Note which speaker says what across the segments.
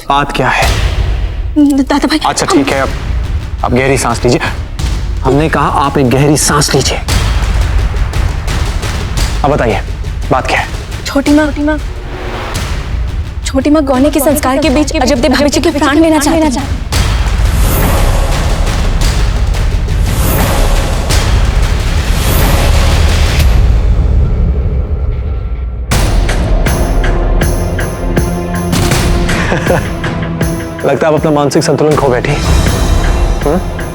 Speaker 1: बात क्या है?
Speaker 2: दादा भाई।
Speaker 1: अच्छा ठीक है, अब गहरी सांस लीजिए। हमने कहा आप एक गहरी सांस लीजिए। अब बताइए बात क्या है?
Speaker 2: छोटी माँ गौने के संस्कार के बीच अजबदे भाभी जी के प्राण लेना चाहती है।
Speaker 1: लगता है आप अपना मानसिक संतुलन खो बैठी।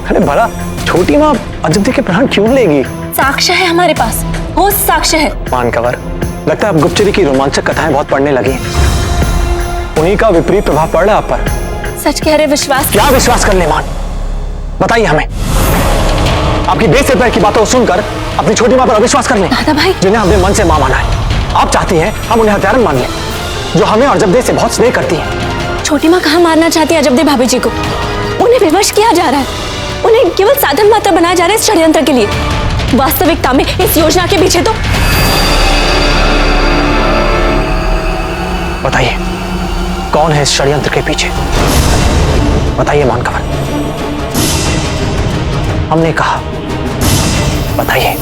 Speaker 1: अरे भला छोटी माँ अजबदे के प्राण क्यों लेगी?
Speaker 2: साक्ष्य है हमारे पास, वो साक्ष्य है।
Speaker 1: मानकवर, लगता है आप गुप्तचरी की रोमांचक कथाएं बहुत पढ़ने लगी। उन्हीं का विपरीत प्रभाव पड़ रहा है आप पर।
Speaker 2: सच कह रहे विश्वास।
Speaker 1: क्या विश्वास कर ले मान? बताइए हमें। आपकी बेस पैर की बातों को सुनकर अपनी छोटी माँ पर अविश्वास कर ले।
Speaker 2: दादा भाई,
Speaker 1: जिन्हें हमने मन से मां माना है। आप चाहती हैं हम उन्हें हत्यारन मान लें, जो हमें और अजबदे से बहुत स्नेह करती है।
Speaker 2: छोटी माँ कहाँ मारना चाहती है अजबदे भाभी जी को? उन्हें विवश किया जा रहा है, उन्हें केवल साधन मात्र बनाया जा रहा है इस षड्यंत्र के लिए। वास्तविकता में इस योजना के पीछे तो
Speaker 1: बताइए कौन है इस षड्यंत्र के पीछे? बताइए मानकवर, हमने कहा बताइए।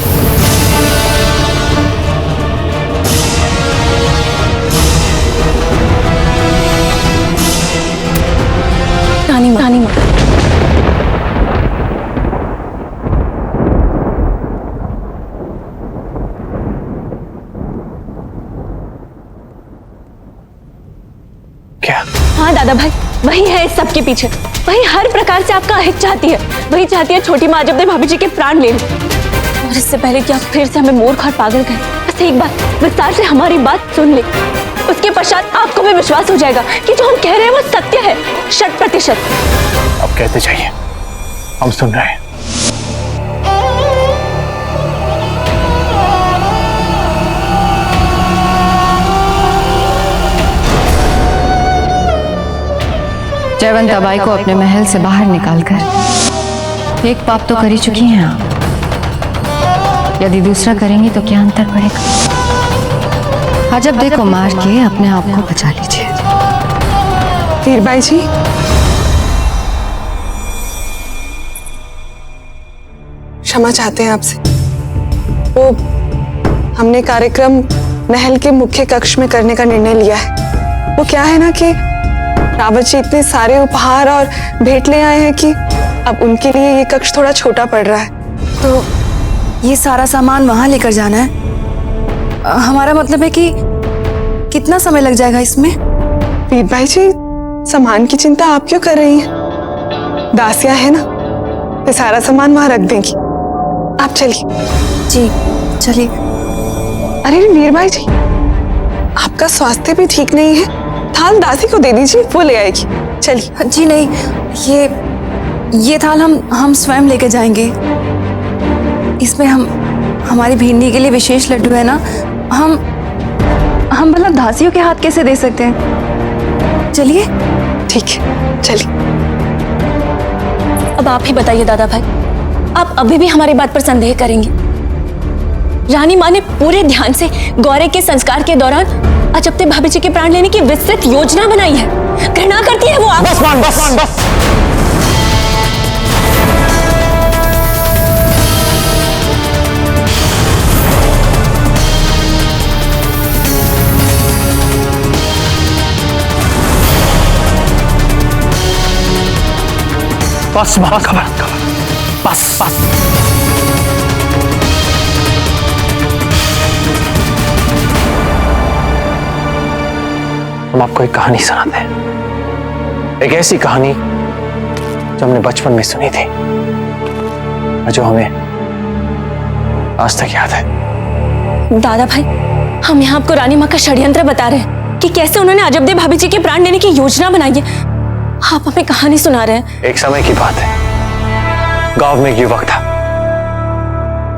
Speaker 2: रानी माँ।
Speaker 1: क्या?
Speaker 2: हाँ दादा भाई, वही है इस सब के पीछे। वही हर प्रकार से आपका अहित चाहती है। वही चाहती है छोटी माँ अजबदे भाभी जी के प्राण ले ले। और इससे पहले कि आप फिर से हमें मूर्ख और पागल कहें, बस एक बार विस्तार से हमारी बात सुन ले। उसके पश्चात आपको भी विश्वास हो जाएगा कि जो हम कह रहे हैं वो सत्य है, 100%।
Speaker 1: अब कहते जाइए, हम सुन रहे हैं।
Speaker 3: जयवंत बाई को अपने महल से बाहर निकालकर एक पाप तो कर ही चुकी हैं आप। यदि दूसरा करेंगी तो क्या अंतर पड़ेगा? अजबदे को मार के अपने आप को बचा लीजिए।
Speaker 4: वीरबाई जी, क्षमा चाहते हैं आपसे। वो हमने कार्यक्रम महल के मुख्य कक्ष में करने का निर्णय लिया है। वो क्या है ना कि रावत जी इतने सारे उपहार और भेंट ले आए हैं कि अब उनके लिए ये कक्ष थोड़ा छोटा पड़ रहा है।
Speaker 5: तो ये सारा सामान वहां लेकर जाना है? हमारा मतलब है कि कितना समय लग जाएगा इसमें?
Speaker 4: वीरबाई जी, सामान की चिंता आप क्यों कर रही हैं? दासियां है ना, ये सारा सामान वहां रख देंगी। आप चलिए।
Speaker 5: जी चलिए।
Speaker 4: अरे वीरबाई जी, आपका स्वास्थ्य भी ठीक नहीं है, थाल दासी को दे दीजिए, वो ले आएगी। चलिए।
Speaker 5: जी नहीं, ये थाल हम स्वयं लेके जाएंगे। इसमें हमारी भिंडी के लिए विशेष लड्डू है ना, हम मतलब दासियों के हाथ कैसे दे सकते हैं? चलिए।
Speaker 4: ठीक है, चलिए।
Speaker 2: अब आप ही बताइए दादा भाई, आप अभी भी हमारी बात पर संदेह करेंगे? रानी माँ ने पूरे ध्यान से गौरे के संस्कार के दौरान अजबदे भाभी जी के प्राण लेने की विस्तृत योजना बनाई है। घृणा करती है वो आप।
Speaker 1: बस मान, बस। बस। हम आपको एक कहानी सुनाते हैं। एक ऐसी कहानी जो हमने बचपन में सुनी थी और जो हमें आज तक याद है।
Speaker 2: दादा भाई, हम यहाँ आपको रानी माँ का षड्यंत्र बता रहे हैं कि कैसे उन्होंने अजबदे भाभी जी के प्राण लेने की योजना बनाई है। आप हमें कहानी सुना रहे हैं।
Speaker 1: एक समय की बात है, गांव में एक युवक था,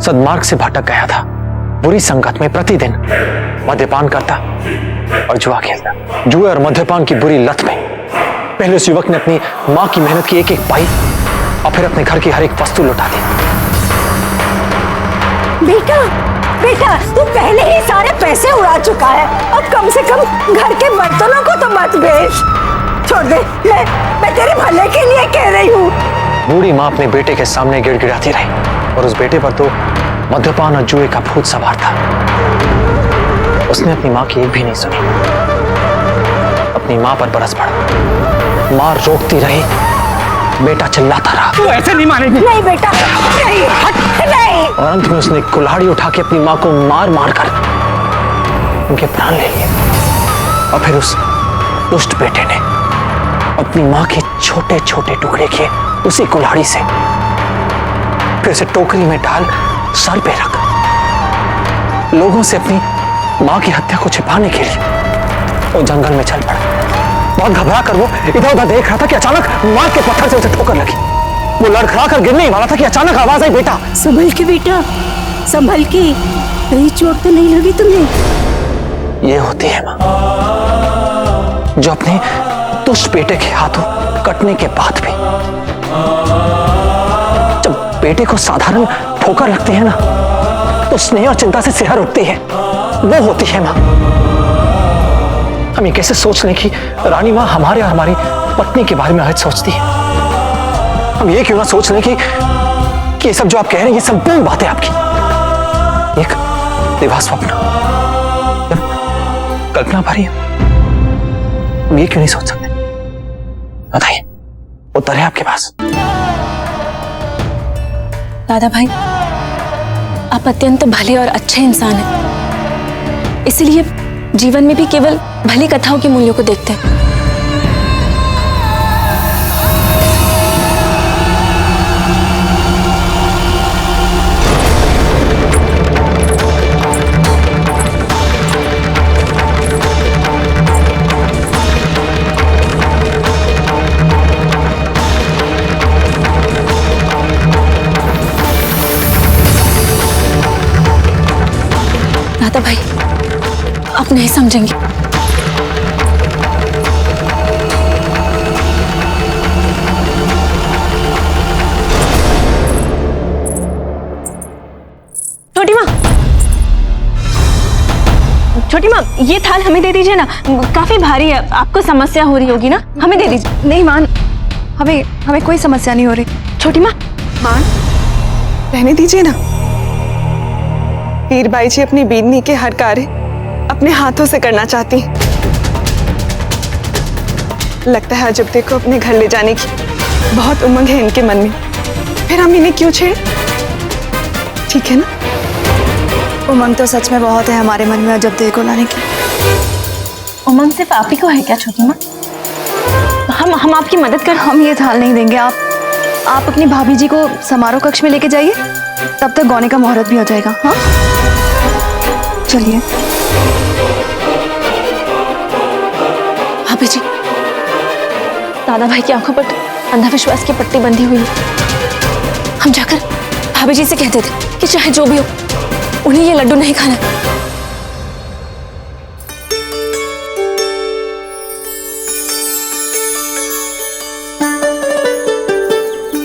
Speaker 1: सद्मार्ग से भटक गया था। बुरी संगत में प्रतिदिन मद्यपान करता और जुआ खेलता। जुए और मद्यपान की बुरी लत में पहले उस युवक ने अपनी मां की मेहनत की एक एक पाई और फिर अपने घर की हर एक वस्तु लुटा दी।
Speaker 6: बेटा, तू पहले ही सारे पैसे उड़ा चुका है। अब कम से कम घर के बर्तनों को तो मत बेच। छोड़ दे। मैं तेरे भले के लिए कह रही हूँ।
Speaker 1: बूढ़ी माँ अपने बेटे के सामने गिड़गिड़ाती रही और उस बेटे पर तो मद्यपान और जुए का भूत सवार था। उसने अपनी माँ की एक भी नहीं सुनी, अपनी माँ पर बरस पड़ा। माँ रोकती रही, बेटा चिल्लाता रहा।
Speaker 7: तू ऐसे नहीं मानेगी।
Speaker 6: नहीं बेटा, नहीं, नहीं।
Speaker 1: और अंत में उसने कुल्हाड़ी उठा के अपनी माँ को मार मार कर उनके प्राण ले लिए। और फिर उस दुष्ट बेटे ने अपनी माँ के छोटे छोटे टुकड़े किए उसी कुल्हाड़ी से, फिर उसे टोकरी में डाल सर पे रख लोगों से अपनी माँ की हत्या को छिपाने के लिए वो जंगल में चल पड़ा। बहुत घबरा कर वो इधर उधर देख रहा था कि अचानक माँ के पत्थर से उसे ठोकर लगी। वो लड़खड़ा कर गिरने ही वाला था कि अचानक आवाज आई, बेटा
Speaker 6: संभल के बेटा, संभल के, कहीं चोट तो नहीं लगी तुम्हें?
Speaker 1: ये होती है माँ जो अपने दुष्ट बेटे के हाथों कटने के बाद भी जब बेटे को साधारण ठोकर लगती है ना तो स्नेह और चिंता से सिहर उठती है। वो होती है माँ। हम ये कैसे सोच लें कि रानी माँ हमारे और हमारी पत्नी के बारे में अहित सोचती है। हम ये क्यों ना सोच लें कि ये सब जो आप कह रहे हैं ये संपूर्ण बातें आपकी एक दिवा स्वप्न, कल्पना भरी है। हम ये क्यों नहीं सोच सकते? बताइए, उत्तर है आपके पास।
Speaker 2: दादा भाई, आप अत्यंत भले और अच्छे इंसान हैं, इसलिए जीवन में भी केवल भली कथाओं के मूल्यों को देखते हैं। दादा भाई, आप नहीं समझेंगे। छोटी माँ, ये थाल हमें दे दीजिए ना, काफी भारी है, आपको समस्या हो रही होगी ना, हमें दे दीजिए।
Speaker 5: नहीं मान, हमें कोई समस्या नहीं हो रही।
Speaker 2: छोटी माँ,
Speaker 4: मान, रहने दीजिए ना। हीरबाई जी अपनी बीदनी के हर कार्य अपने हाथों से करना चाहती हैं। लगता है अजब को अपने घर ले जाने की बहुत उमंग है इनके मन में। फिर हम इन्हें क्यों छेड़े? ठीक है ना?
Speaker 5: उमंग तो सच में बहुत है हमारे मन में अजब को लाने की।
Speaker 2: उमंग सिर्फ आप ही को है क्या छोटी माँ? हम आपकी मदद कर।
Speaker 5: हम ये थाल नहीं देंगे। आप अपनी भाभी जी को समारोह कक्ष में लेके जाइए, तब तक गौने का मुहूर्त भी हो जाएगा। हाँ, चलिए।
Speaker 2: भाभी जी, दादा भाई की आंखों पर अंधविश्वास की पट्टी बंधी हुई है। हम जाकर भाभी जी से कहते थे कि चाहे जो भी हो उन्हें ये लड्डू नहीं खाना।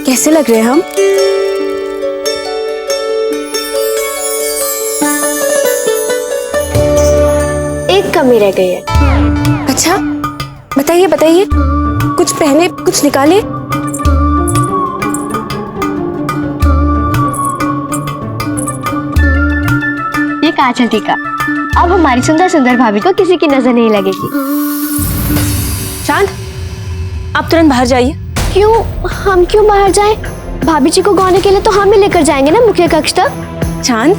Speaker 5: कैसे लग रहे हैं हम?
Speaker 8: एक कमी रह गई है।
Speaker 5: अच्छा, बताइए बताइए, कुछ पहने कुछ निकाले।
Speaker 8: ये काजल टीका, अब हमारी सुंदर सुंदर भाभी को किसी की नजर नहीं लगेगी।
Speaker 2: चांद, आप तुरंत बाहर जाइए।
Speaker 8: क्यों? हम क्यों बाहर जाएं? भाभी जी को गौने के लिए तो हम ही लेकर जाएंगे ना मुख्य कक्ष तक।
Speaker 2: चांद,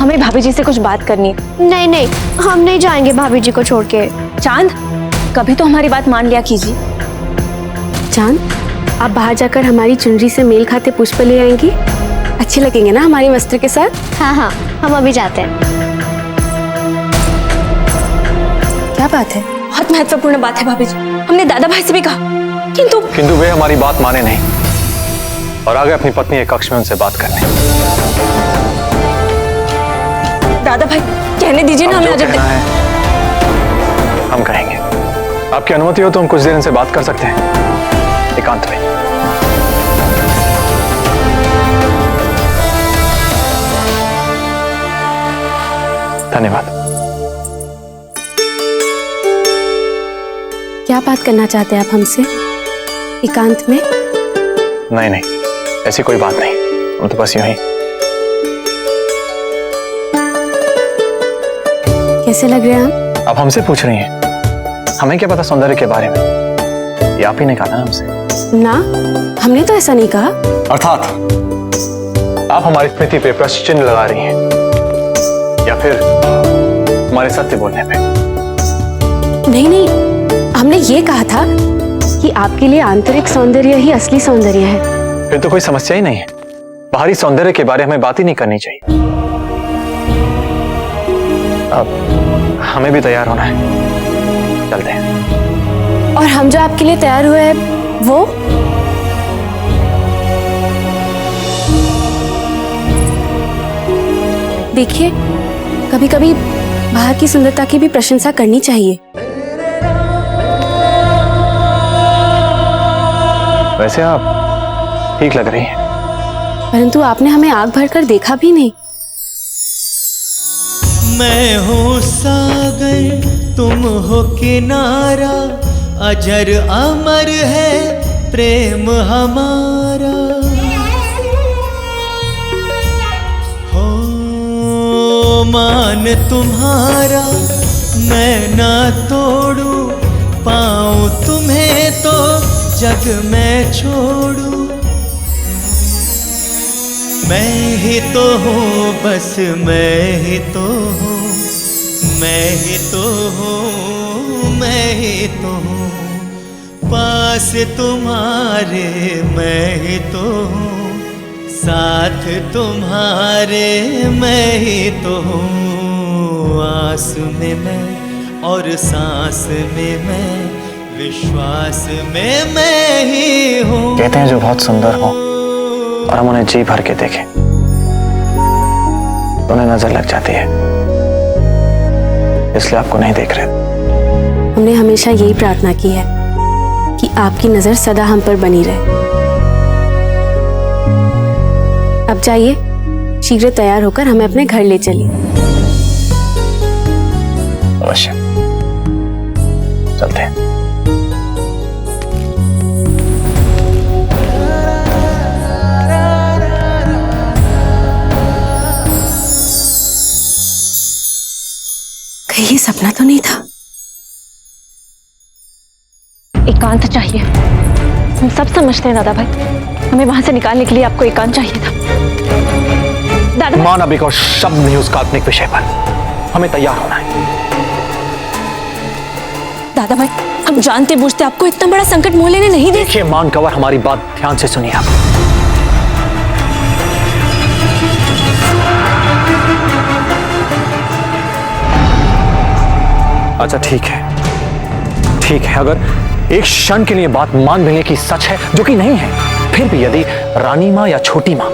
Speaker 2: हमें भाभी जी से कुछ बात करनी है।
Speaker 8: नहीं नहीं, हम नहीं जाएंगे भाभी जी को छोड़ के।
Speaker 2: चांद, कभी तो हमारी बात मान लिया कीजिए।
Speaker 9: चांद, आप बाहर जाकर हमारी चुनरी से मेल खाते पुष्प ले आएंगी, अच्छे लगेंगे ना हमारे वस्त्र के साथ।
Speaker 8: हाँ हाँ, हम अभी जाते हैं।
Speaker 5: क्या बात है?
Speaker 2: बहुत महत्वपूर्ण बात है भाभी जी, हमने दादा भाई से भी कहा, किंतु
Speaker 1: वे हमारी बात माने नहीं और आगे अपनी पत्नी के कक्ष में उनसे बात करने।
Speaker 2: दादा भाई, कहने दीजिए ना हमें।
Speaker 1: जो कहना है हम कहेंगे। आपकी अनुमति हो तो हम कुछ देर इनसे बात कर सकते हैं एकांत में। धन्यवाद।
Speaker 9: क्या बात करना चाहते हैं आप हमसे एकांत में?
Speaker 1: नहीं नहीं, ऐसी कोई बात नहीं, हम तो बस यूं ही।
Speaker 9: कैसे लग रहे हैं आप?
Speaker 1: अब हमसे पूछ रही हैं, हमें क्या पता सौंदर्य के बारे में? ये आप ही ने कहा ना हमसे।
Speaker 9: ना, हमने तो ऐसा नहीं कहा।
Speaker 1: अर्थात आप हमारी स्मृति पे प्रश्न चिन्ह लगा रही हैं या फिर हमारे सत्य बोलने पे?
Speaker 9: नहीं नहीं, हमने ये कहा था कि आपके लिए आंतरिक सौंदर्य ही असली सौंदर्य है।
Speaker 1: फिर तो कोई समस्या ही नहीं है, बाहरी सौंदर्य के बारे में बात ही नहीं करनी चाहिए। अब हमें भी तैयार होना है, चलते हैं।
Speaker 9: और हम जो आपके लिए तैयार हुए हैं वो? देखिए, कभी कभी बाहर की सुंदरता की भी प्रशंसा करनी चाहिए।
Speaker 1: वैसे आप ठीक लग रही हैं,
Speaker 9: परंतु आपने हमें आग भरकर देखा भी नहीं।
Speaker 7: मैं हूँ सागर, तुम हो किनारा, अजर अमर है प्रेम हमारा। हो मान तुम्हारा मैं ना तोड़ू, पाऊँ तुम्हें तो जग में छोड़ू। मैं ही तो हूँ, बस मैं ही तो हूँ, मैं ही तो हूँ, मैं ही तो हूँ, पास तुम्हारे मैं ही तो हूँ, साथ तुम्हारे मैं ही तो हूँ। आस में मैं और सांस में मैं, विश्वास में मैं ही हूँ।
Speaker 1: कहते हैं जो बहुत सुंदर हो और हम उन्हें जी भर के देखें तो उन्हें नजर लग जाती है, इसलिए आपको नहीं देख रहे।
Speaker 9: हमने हमेशा यही प्रार्थना की है कि आपकी नजर सदा हम पर बनी रहे। अब जाइए, शीघ्र तैयार होकर हमें अपने घर ले चलिए।
Speaker 1: अवश्य, चलते हैं।
Speaker 9: कहीं ये सपना तो नहीं था?
Speaker 2: एकांत चाहिए, हम सब समझते हैं दादा भाई, हमें वहां से निकालने के लिए आपको एकांत चाहिए था। दादा भाई,
Speaker 1: मान अब एक और शब्द नहीं उस काल्पनिक विषय पर, हमें तैयार होना है।
Speaker 2: दादा भाई, हम जानते बूझते आपको इतना बड़ा संकट मोह लेने नहीं दे।
Speaker 1: देखिए मान कंवर, हमारी बात ध्यान से सुनिए आप। अच्छा ठीक है, ठीक है, अगर एक क्षण के लिए बात मान लेने की सच है, जो कि नहीं है, फिर भी यदि रानी माँ या छोटी माँ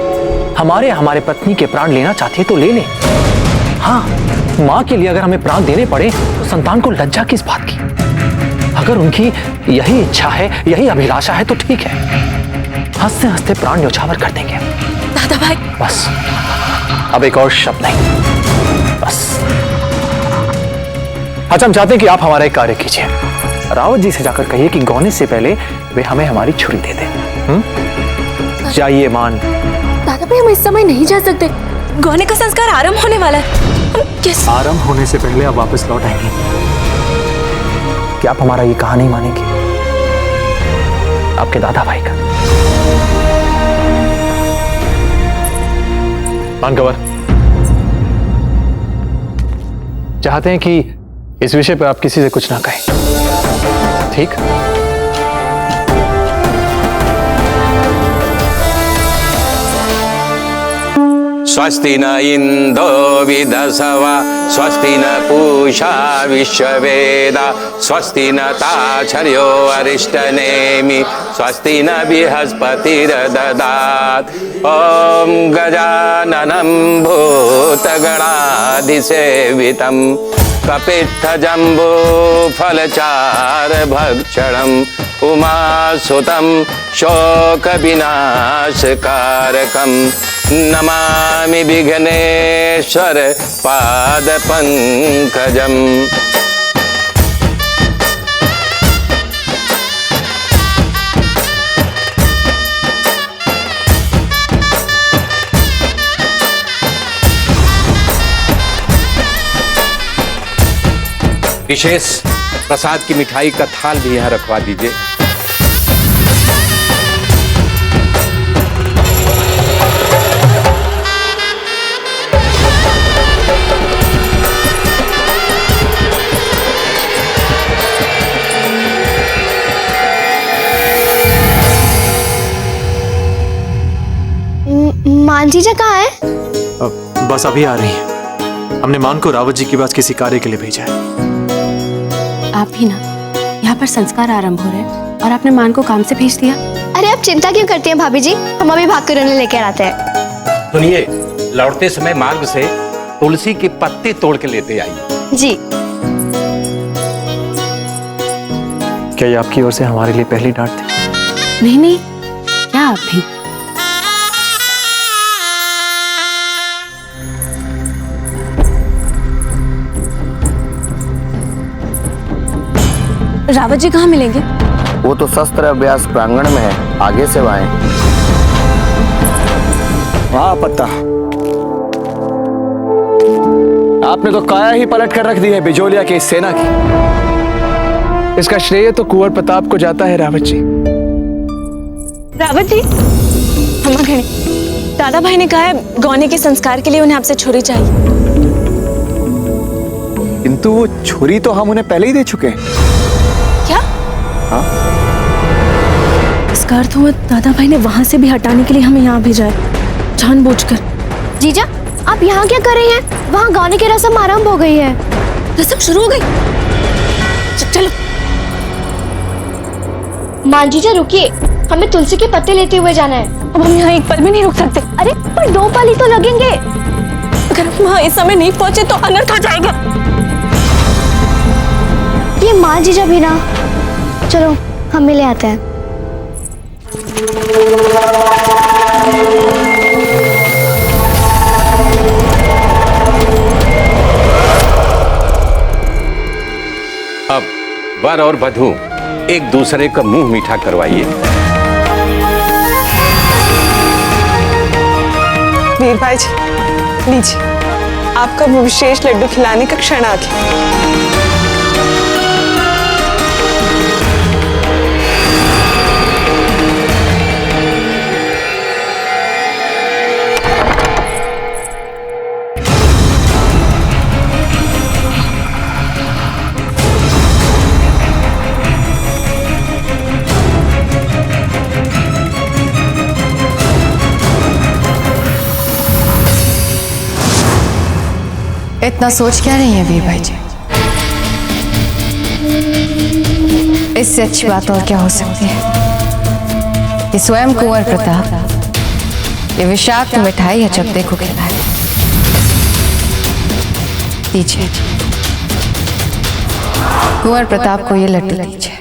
Speaker 1: हमारे पत्नी के प्राण लेना चाहती है तो ले ले। हाँ, माँ के लिए अगर हमें प्राण देने पड़े तो संतान को लज्जा किस बात की? अगर उनकी यही इच्छा है, यही अभिलाषा है तो ठीक है, हंसते हंसते प्राण न्योछावर कर देंगे।
Speaker 2: दादा भाई,
Speaker 1: बस अब एक और शब्द नहीं, बस। अच्छा, हम चाहते हैं कि आप हमारा एक कार्य कीजिए, रावत जी से जाकर कहिए कि गौने से पहले वे हमें हमारी छुरी दे दें। जाइए मान।
Speaker 2: दादा भाई, हम इस समय नहीं जा सकते, गौने का संस्कार आरंभ होने वाला है। हम कैसे?
Speaker 1: आरंभ होने से पहले आप वापस लौट आएंगे। क्या आप हमारा ये कहा नहीं मानेंगे? आपके दादा भाई का। मान कंवर, चाहते हैं कि इस विषय पर आप किसी से कुछ ना कहें, ठीक?
Speaker 10: स्वस्ति न इंदो विदसवा, स्वस्ति न पूषा विश्ववेदा, स्वस्ति न ताक्षर्यो अरिष्टनेमि, स्वस्ति न बृहस्पतिर्दधात्। ओम गजाननं भूतगणाधिसेवितं, कपित्थजम्बो फलचारभक्षणम्, उमासुतं शोकविनाशकारकं, नमामि विघ्नेश्वर पादपङ्कजम्। विशेष प्रसाद की मिठाई का थाल भी यहाँ रखवा दीजिए।
Speaker 8: मान जीजा कहाँ है?
Speaker 1: बस अभी आ रही है। हमने मान को रावत जी के पास किसी कार्य के लिए भेजा है।
Speaker 9: आप भी ना, यहाँ पर संस्कार आरंभ हो रहे हैं और आपने मान को काम से भेज दिया।
Speaker 8: अरे आप चिंता क्यों करती हैं भाभी जी, हम अभी भाग कर उन्हें लेकर आते हैं।
Speaker 10: सुनिए, लौटते समय मार्ग से तुलसी के पत्ते तोड़ के लेते आइए।
Speaker 8: जी।
Speaker 1: क्या ये आपकी ओर से हमारे लिए पहली डांट थी?
Speaker 9: नहीं नहीं, क्या आप भी?
Speaker 2: रावत जी कहाँ मिलेंगे?
Speaker 11: वो तो शस्त्र अभ्यास प्रांगण में है, आगे से आए।
Speaker 1: हाँ पत्ता, आपने तो काया ही पलट कर रख दी है बिजोलिया की इस सेना की। इसका श्रेय तो कुंवर प्रताप को जाता है रावत जी।
Speaker 2: रावत जी, हम खड़े। दादा भाई ने कहा है गौने के संस्कार के लिए उन्हें आपसे छुरी चाहिए।
Speaker 1: किंतु वो छुरी तो हम उन्हें पहले ही दे चुके हैं।
Speaker 2: क्या?
Speaker 1: हाँ?
Speaker 2: इसका अर्थ हुआ दादा भाई ने वहां से भी हटाने के लिए हमें यहाँ भेजा है, जानबूझकर।
Speaker 8: जीजा, आप यहाँ क्या कर रही हैं? वहाँ गाने की रस्म आरंभ हो गई है।
Speaker 2: रस्म शुरू हो गई? चलो।
Speaker 8: मान जीजा रुकिए, हमें तुलसी के पत्ते लेते हुए जाना है।
Speaker 2: अब हम यहाँ एक पल भी नहीं रुक सकते।
Speaker 8: अरे पर 2 पल ही तो लगेंगे।
Speaker 2: अगर हम वहाँ इस समय नहीं पहुंचे तो अनर्थ हो जाएगा।
Speaker 8: ये मान जीजा भी ना, चलो हम मिले आते हैं।
Speaker 10: अब वर और वधू एक दूसरे का मुंह मीठा करवाइए।
Speaker 4: वीर भाई जी, लीजिए, आपका वो विशेष लड्डू खिलाने का क्षण आ गया।
Speaker 3: इतना सोच क्या रही है वीर भाई जी? इससे अच्छी बात और क्या हो सकती है कि स्वयं कुंवर प्रताप ये विषाक्त मिठाई अचकते को खिलाए। दीजिए, कुंवर प्रताप को ये लड्डू दीजिए।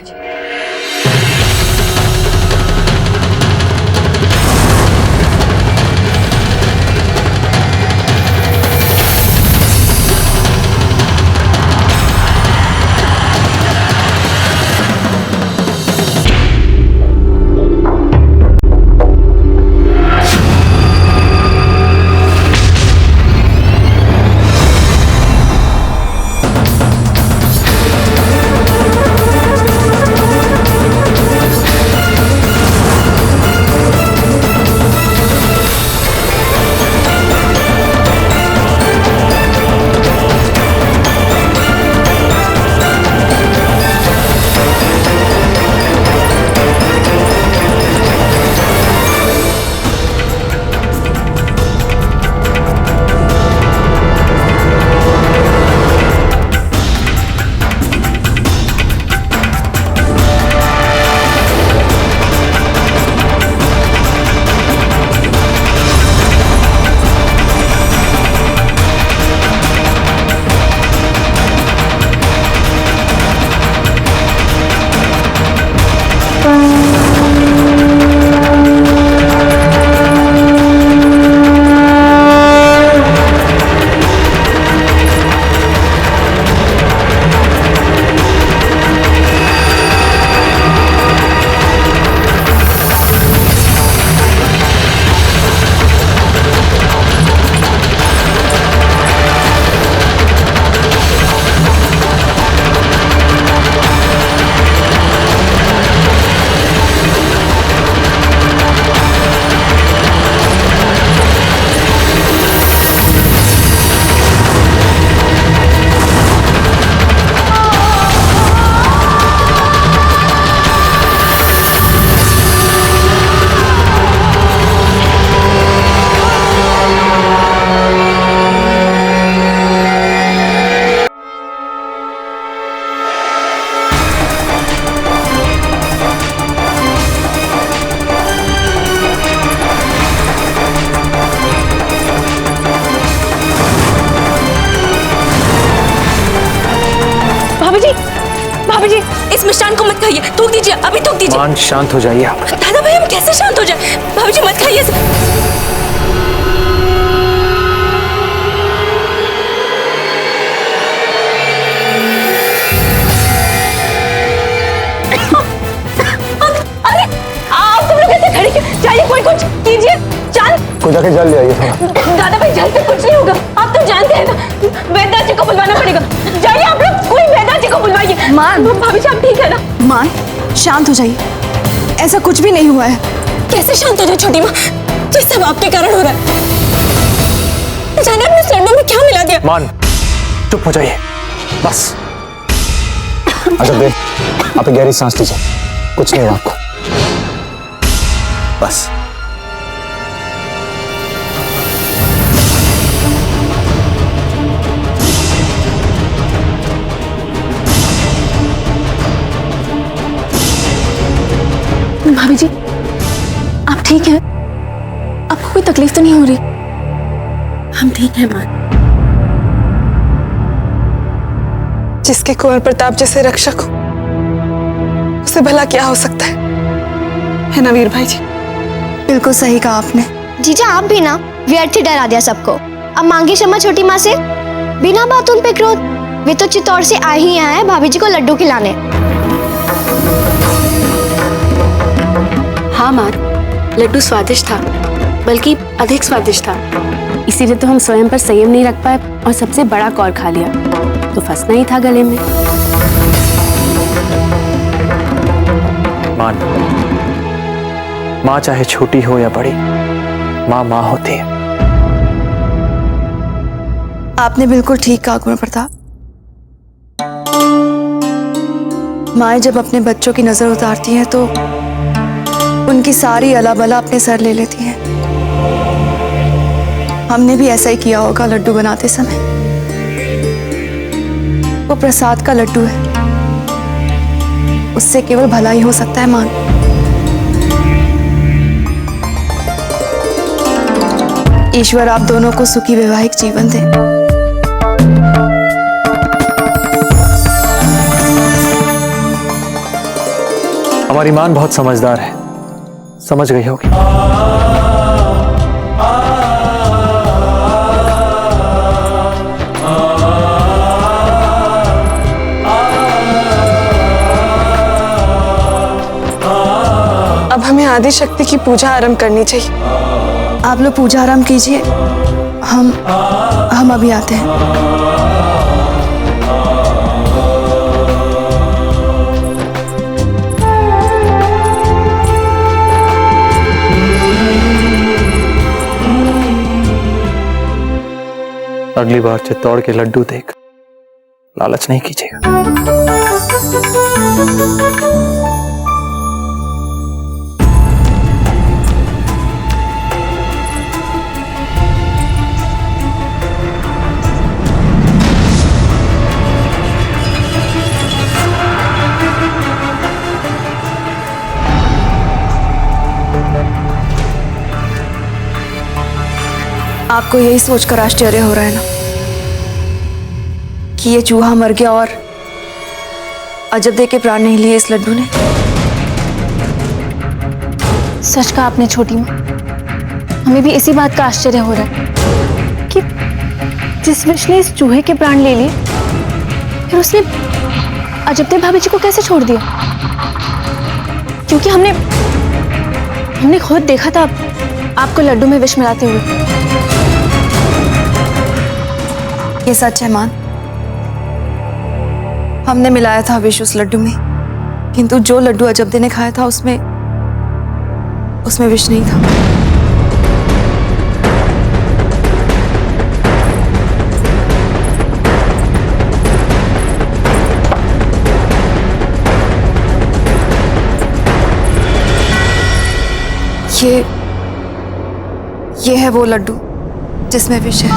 Speaker 2: जान को मत खाइए, थूक दीजिए, अभी थूक दीजिए।
Speaker 1: मान, शांत हो जाइए आप।
Speaker 2: दादा भाई, हम कैसे शांत हो जाए? भाभी जी मत खाइए। अरे आप सब लोग ऐसे खड़े क्यों? जाइए, कोई कुछ कीजिए। जान,
Speaker 1: कोई जाके जल ले आइए थोड़ा।
Speaker 2: दादा भाई जल से कुछ नहीं होगा, आप तो जानते हैं ना। वेदा जी को बुलवाना पड़ेगा। जाइए आप लोग, कोई वेदा जी को बुलवाइए।
Speaker 5: मान।
Speaker 2: भाभी जी आप ठीक है ना?
Speaker 5: माँ शांत हो जाइए, ऐसा कुछ भी नहीं हुआ है।
Speaker 2: कैसे शांत हो जाए छोटी माँ? ये सब आपके कारण हो रहा है। जाने अपने लड्डू में क्या मिला दिया?
Speaker 1: मान, चुप हो जाइए बस। अच्छा देख, आप गहरी सांस लीजिए, कुछ नहीं हुआ आपको, बस।
Speaker 9: भाभी जी आप ठीक हैं? आपको कोई तकलीफ तो नहीं हो रही? हम ठीक हैं माँ।
Speaker 4: जिसके कुंवर प्रताप जैसे रक्षक हो, उसे भला क्या हो सकता है ना वीर भाई जी?
Speaker 5: बिल्कुल सही कहा आपने।
Speaker 8: जीजा आप भी ना व्यर्थ ही डरा दिया सबको। अब मांगी क्षमा छोटी माँ से, बिना बात उन पे क्रोध। वे तो चित्तौड़ से आए ही यहाँ हैं भाभी जी को लड्डू खिलाने।
Speaker 9: हाँ माँ, लड्डू स्वादिष्ट था, बल्कि अधिक स्वादिष्ट था। इसीलिए तो हम स्वयं पर संयम नहीं रख पाए और सबसे बड़ा कौर खा लिया, तो फंसना ही था गले में।
Speaker 1: मान, माँ चाहे छोटी हो या बड़ी, माँ माँ होती है।
Speaker 5: आपने बिल्कुल ठीक कहा कुंवर प्रताप। माएँ जब अपने बच्चों की नजर उतारती हैं तो उनकी सारी अलाबला अपने सर ले लेती हैं। हमने भी ऐसा ही किया होगा लड्डू बनाते समय। वो प्रसाद का लड्डू है, उससे केवल भला ही हो सकता है मान। ईश्वर आप दोनों को सुखी वैवाहिक जीवन दे।
Speaker 1: हमारी मान बहुत समझदार है, समझ गई होगी।
Speaker 4: अब हमें आदि शक्ति की पूजा आरंभ करनी चाहिए।
Speaker 5: आप लोग पूजा आरंभ कीजिए, हम अभी आते हैं।
Speaker 1: अगली बार चित्तौड़ के लड्डू देख लालच नहीं कीजिएगा।
Speaker 5: आपको यही सोचकर आश्चर्य हो रहा है ना कि ये चूहा मर गया और अजब दे के प्राण नहीं लिए इस लड्डू ने?
Speaker 2: सच कहा आपने छोटी माँ, हमें भी इसी बात का आश्चर्य हो रहा है कि जिस विष ने इस चूहे के प्राण ले लिए, फिर उसने अजबदेव भाभी जी को कैसे छोड़ दिया? क्योंकि हमने खुद देखा था आपको लड्डू में विष मिलाते हुए।
Speaker 5: ये सच है मान, हमने मिलाया था विष उस लड्डू में, किंतु जो लड्डू अजबदे ने खाया था उसमें विष नहीं था। ये है वो लड्डू जिसमें विष है।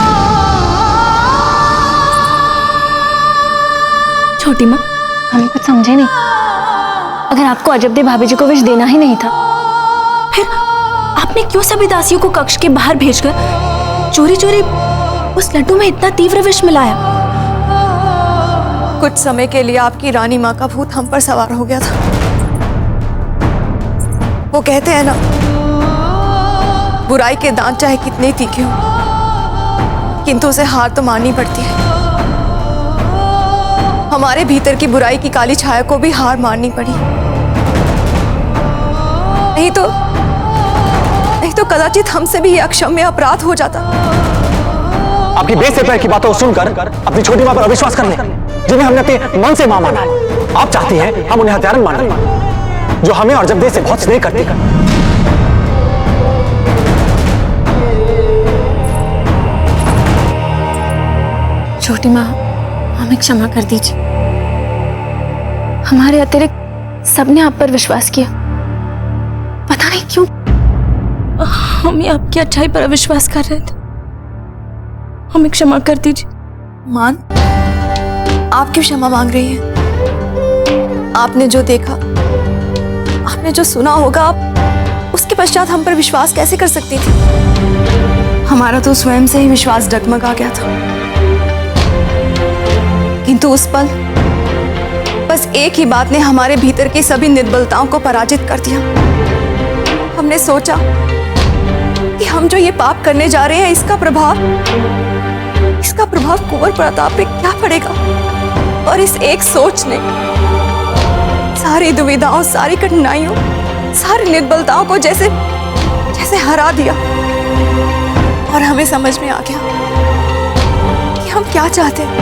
Speaker 2: छोटी माँ, हमें कुछ समझे नहीं। अगर आपको अजबदेव भाभी जी को विष देना ही नहीं था, फिर आपने क्यों सभी दासियों को कक्ष के बाहर भेजकर चोरी चोरी उस लड्डू में इतना तीव्र विष मिलाया?
Speaker 5: कुछ समय के लिए आपकी रानी माँ का भूत हम पर सवार हो गया था। वो कहते हैं ना, बुराई के दांत चाहे कितने तीखे हो, किंतु उसे हार तो माननी पड़ती है। हमारे भीतर की बुराई की काली छाया को भी हार माननी पड़ी। नहीं तो कदाचित हमसे भी ये अक्षम्य अपराध हो जाता।
Speaker 1: आपकी बेसब्री की बातों को सुनकर अपनी छोटी मां पर अविश्वास करने, जिन्हें हमने अपने मन से मां माना है। आप चाहती हैं हम उन्हें हत्यारन मान लें, जो हमें और जगदीश से बहुत स्नेह करते।
Speaker 2: छोटी माँ, हमें क्षमा कर दीजिए। हमारे अतिरिक्त सबने आप पर विश्वास किया, पता नहीं क्यों हम आपकी अच्छाई पर अविश्वास कर रहे थे। हमें क्षमा कर दीजिए।
Speaker 5: मान, आप क्यों क्षमा मांग रही हैं? आपने जो देखा, आपने जो सुना होगा, आप उसके पश्चात हम पर विश्वास कैसे कर सकती थी? हमारा तो स्वयं से ही विश्वास डगमगा गया था। किंतु उस पल बस एक ही बात ने हमारे भीतर की सभी निर्बलताओं को पराजित कर दिया। हमने सोचा कि हम जो ये पाप करने जा रहे हैं, इसका प्रभाव कुंवर प्रताप पे क्या पड़ेगा। और इस एक सोच ने सारी दुविधाओं, सारी कठिनाइयों, सारी निर्बलताओं को जैसे हरा दिया। और हमें समझ में आ गया कि हम क्या चाहते हैं।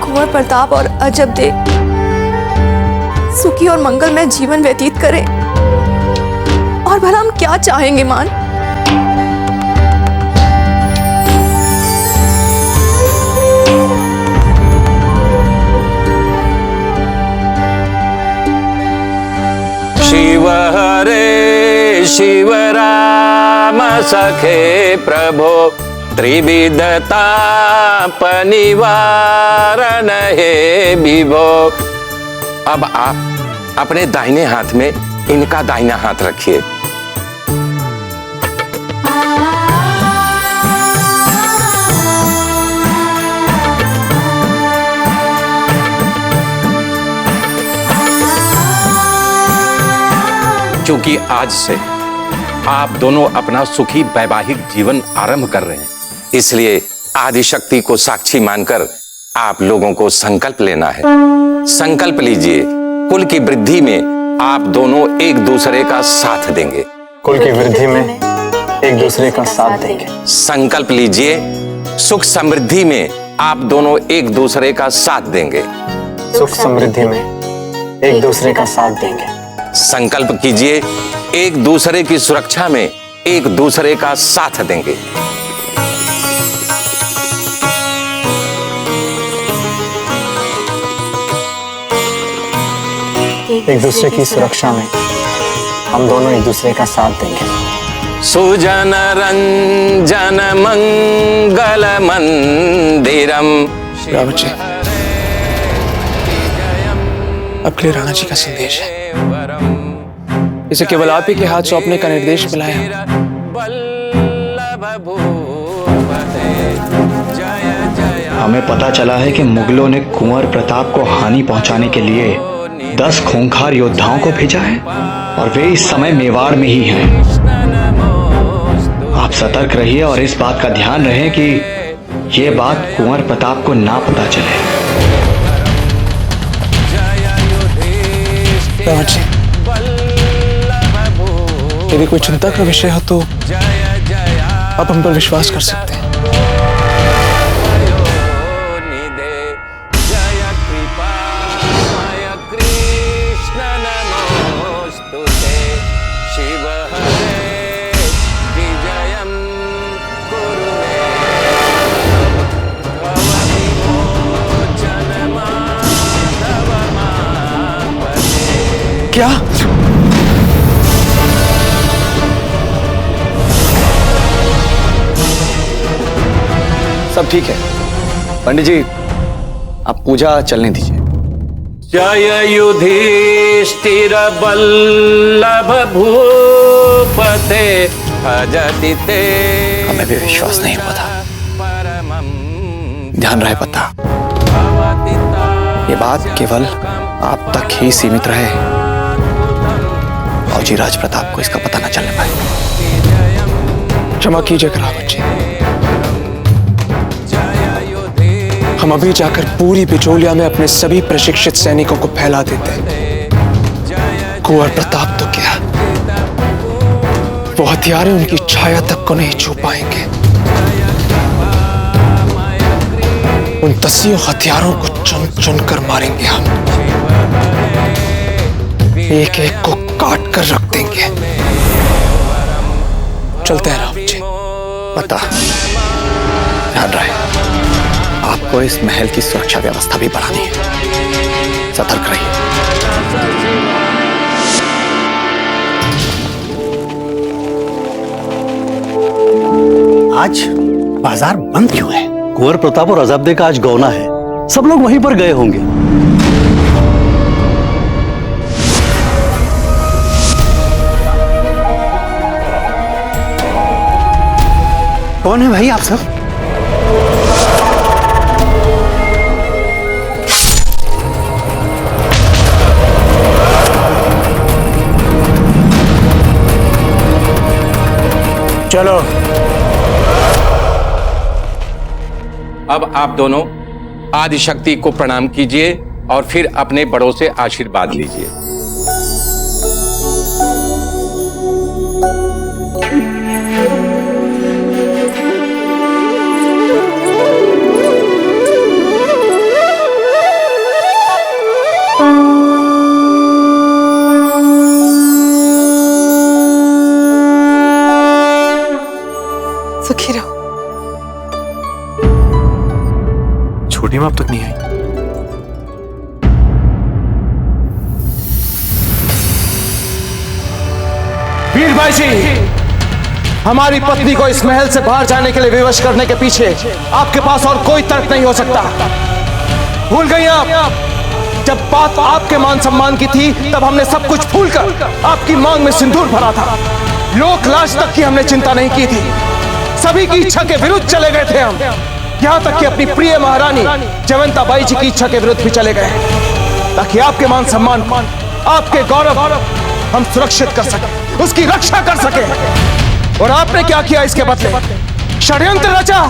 Speaker 5: कुंवर प्रताप और अजब देव सुखी और मंगलमय जीवन व्यतीत करें। और भला हम क्या चाहेंगे मान?
Speaker 10: शिव हरे शिव राम सखे प्रभो, त्रिविधताप निवारण हे विभो। अब आप अपने दाहिने हाथ में इनका दाहिना हाथ रखिए। क्योंकि आज से आप दोनों अपना सुखी वैवाहिक जीवन आरंभ कर रहे हैं, इसलिए आदिशक्ति को साक्षी मानकर आप लोगों को संकल्प लेना है। संकल्प लीजिए, कुल की वृद्धि में आप दोनों एक दूसरे का साथ देंगे।
Speaker 1: कुल की वृद्धि में एक दूसरे का साथ देंगे।
Speaker 10: संकल्प लीजिए, सुख समृद्धि में आप दोनों एक दूसरे का साथ देंगे।
Speaker 1: सुख समृद्धि में एक दूसरे का साथ देंगे।
Speaker 10: संकल्प कीजिए, एक दूसरे की सुरक्षा में एक दूसरे का साथ देंगे।
Speaker 1: एक दूसरे की सुरक्षा में हम दोनों एक दूसरे का साथ देंगे।
Speaker 10: सुजन रंजन मंगल मंदिरम।
Speaker 12: रावत जी, आपके लिए राणा जी का संदेश है। इसे केवल आप ही के हाथ सौंपने का निर्देश मिला है।
Speaker 13: हमें पता चला है कि मुगलों ने कुंवर प्रताप को हानि पहुंचाने के लिए 10 खूंखार योद्धाओं को भेजा है और वे इस समय मेवाड़ में ही हैं। आप सतर्क रहिए और इस बात का ध्यान रखें कि ये बात कुंवर प्रताप को ना पता चले।
Speaker 12: रावत जी, यदि कोई चिंता का विषय हो तो आप हम पर विश्वास कर सकते हैं। क्या?
Speaker 13: सब ठीक है पंडित जी, आप पूजा चलने दीजिए।
Speaker 10: जय युधिष्ठिर बल्लभ भूपते अजदिते।
Speaker 13: हमें भी विश्वास नहीं हुआ था। ध्यान रहे पता। ये बात केवल आप तक ही सीमित रहे और जी राज प्रताप को इसका पता न चलने पाए।
Speaker 12: क्षमा कीजिए रावत जी, हम अभी जाकर पूरी बिचौलिया में अपने सभी प्रशिक्षित सैनिकों को फैला देते हैं। कुंवर प्रताप तो क्या, वो हथियारे उनकी छाया तक को नहीं छू पाएंगे। उन 10 हथियारों को चुन चुन कर मारेंगे हम, एक एक को काट कर रख देंगे। चलते हैं रावत जी।
Speaker 13: पता, ध्यान रहे, आपको इस महल की सुरक्षा व्यवस्था भी बढ़ानी है। सतर्क रहिए।
Speaker 14: आज बाजार बंद क्यों है? कुंवर प्रताप और अजाबदे का आज गौना है, सब लोग वहीं पर गए होंगे। कौन है भाई आप सब?
Speaker 12: चलो।
Speaker 10: अब आप दोनों आदिशक्ति को प्रणाम कीजिए और फिर अपने बड़ों से आशीर्वाद लीजिए।
Speaker 4: सुखी रहो।
Speaker 12: छोटी माँ अब तक नहीं आई। वीर भाई जी, हमारी पत्नी को इस महल से बाहर जाने के लिए विवश करने के पीछे आपके पास और कोई तर्क नहीं हो सकता। भूल गई आप? जब बात आपके मान सम्मान की थी तब हमने सब कुछ भूलकर आपकी मांग में सिंदूर भरा था। लोक लाज तक की हमने चिंता नहीं की थी। सभी की इच्छा के विरुद्ध चले गए थे हम, यहाँ तक कि अपनी प्रिय महारानी जयवंता बाई जी की इच्छा के विरुद्ध भी चले गए, ताकि आपके मान सम्मान, आपके गौरव हम सुरक्षित कर सके, उसकी रक्षा कर सके। और आपने क्या किया इसके बदले? षड्यंत्र रचा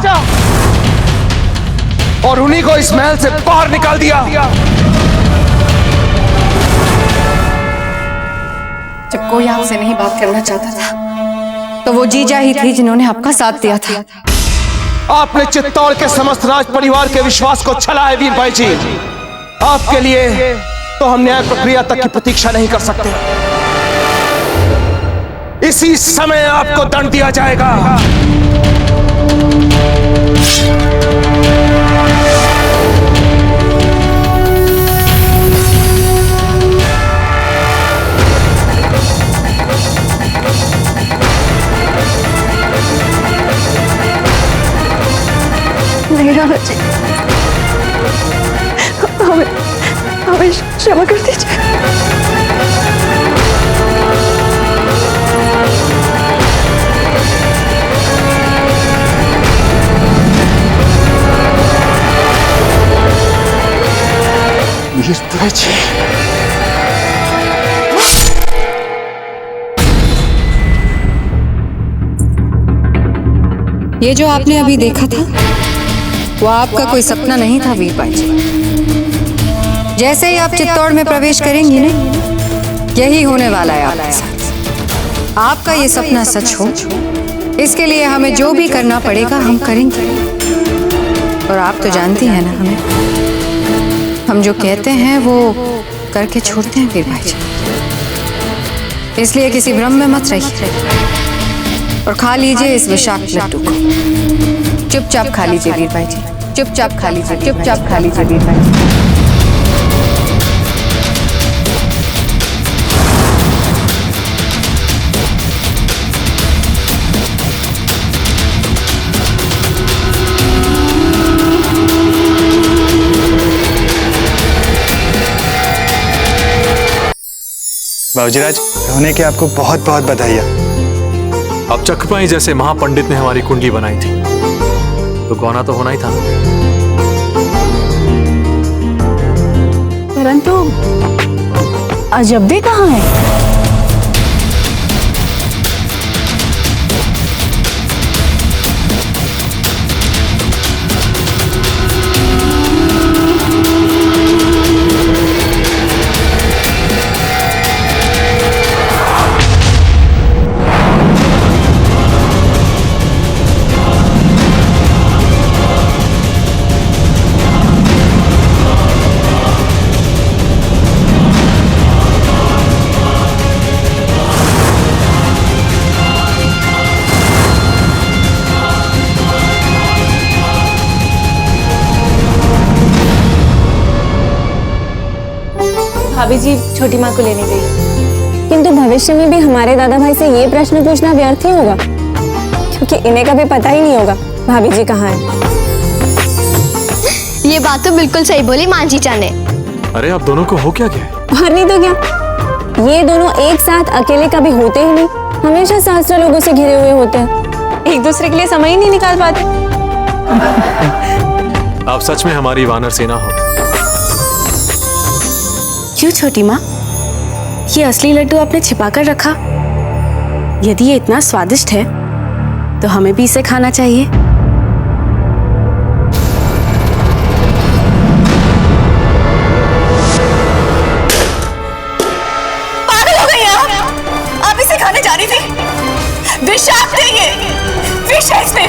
Speaker 12: और उन्हीं को इस महल से बाहर निकाल दिया।
Speaker 3: जब कोई आपसे नहीं बात करना चाहता था तो वो जीजा ही थी जिन्होंने आपका साथ दिया था।
Speaker 12: आपने चित्तौड़ के समस्त राज परिवार के विश्वास को छला है वीर भाई जी। आपके लिए तो हम न्याय प्रक्रिया तक की प्रतीक्षा नहीं कर सकते। इसी समय आपको दंड दिया जाएगा।
Speaker 2: नहीं रावत जी, हमें क्षमा कर दीजिए।
Speaker 3: ये जो आपने अभी देखा था वो आपका कोई सपना नहीं था वीर भाई जी। जैसे ही आप चित्तौड़ में प्रवेश करेंगी ना, यही होने वाला है आपके साथ। आपका ये सपना सच हो, इसके लिए हमें जो भी करना पड़ेगा हम करेंगे। और आप तो जानती हैं ना, हम जो कहते हैं वो करके छोड़ते हैं वीर भाई जी। इसलिए किसी भ्रम में मत रहिए और खा लीजिए इस विषाक्त लड्डू को। चुपचाप खा लीजिए वीर भाई जी, चुपचाप खा लीजिए, चुपचाप खा लीजिए वीर भाई जी।
Speaker 1: बाबूजीराज, होने के आपको बहुत बहुत बधाइयाँ।
Speaker 12: अब चकपाई जैसे महापंडित ने हमारी कुंडली बनाई थी तो गौना तो होना ही था।
Speaker 6: परंतु अजब्दे कहाँ है?
Speaker 2: भाभी जी छोटी माँ को लेने गई, किंतु भविष्य में भी हमारे दादा भाई से ये प्रश्न पूछना व्यर्थ ही होगा, क्योंकि इन्हें कभी पता ही नहीं होगा भाभी जी कहाँ है।
Speaker 8: ये बात तो बिल्कुल सही बोली माँ जीजा ने।
Speaker 15: अरे आप दोनों को हो क्या गया?
Speaker 2: और नहीं तो क्या, ये दोनों एक साथ अकेले कभी होते ही नहीं, हमेशा सहस्त्र लोगों से घिरे हुए होते हैं, एक दूसरे के लिए समय ही नहीं निकाल पाते।
Speaker 15: आप सच में हमारी वानर सेना हो।
Speaker 9: क्यों छोटी माँ, ये असली लड्डू आपने छिपा कर रखा? यदि ये इतना स्वादिष्ट है तो हमें भी इसे खाना चाहिए।
Speaker 5: पागल हो गई आप इसे खाने जा रही थी? विषाक्त है ये, विष है इसमें।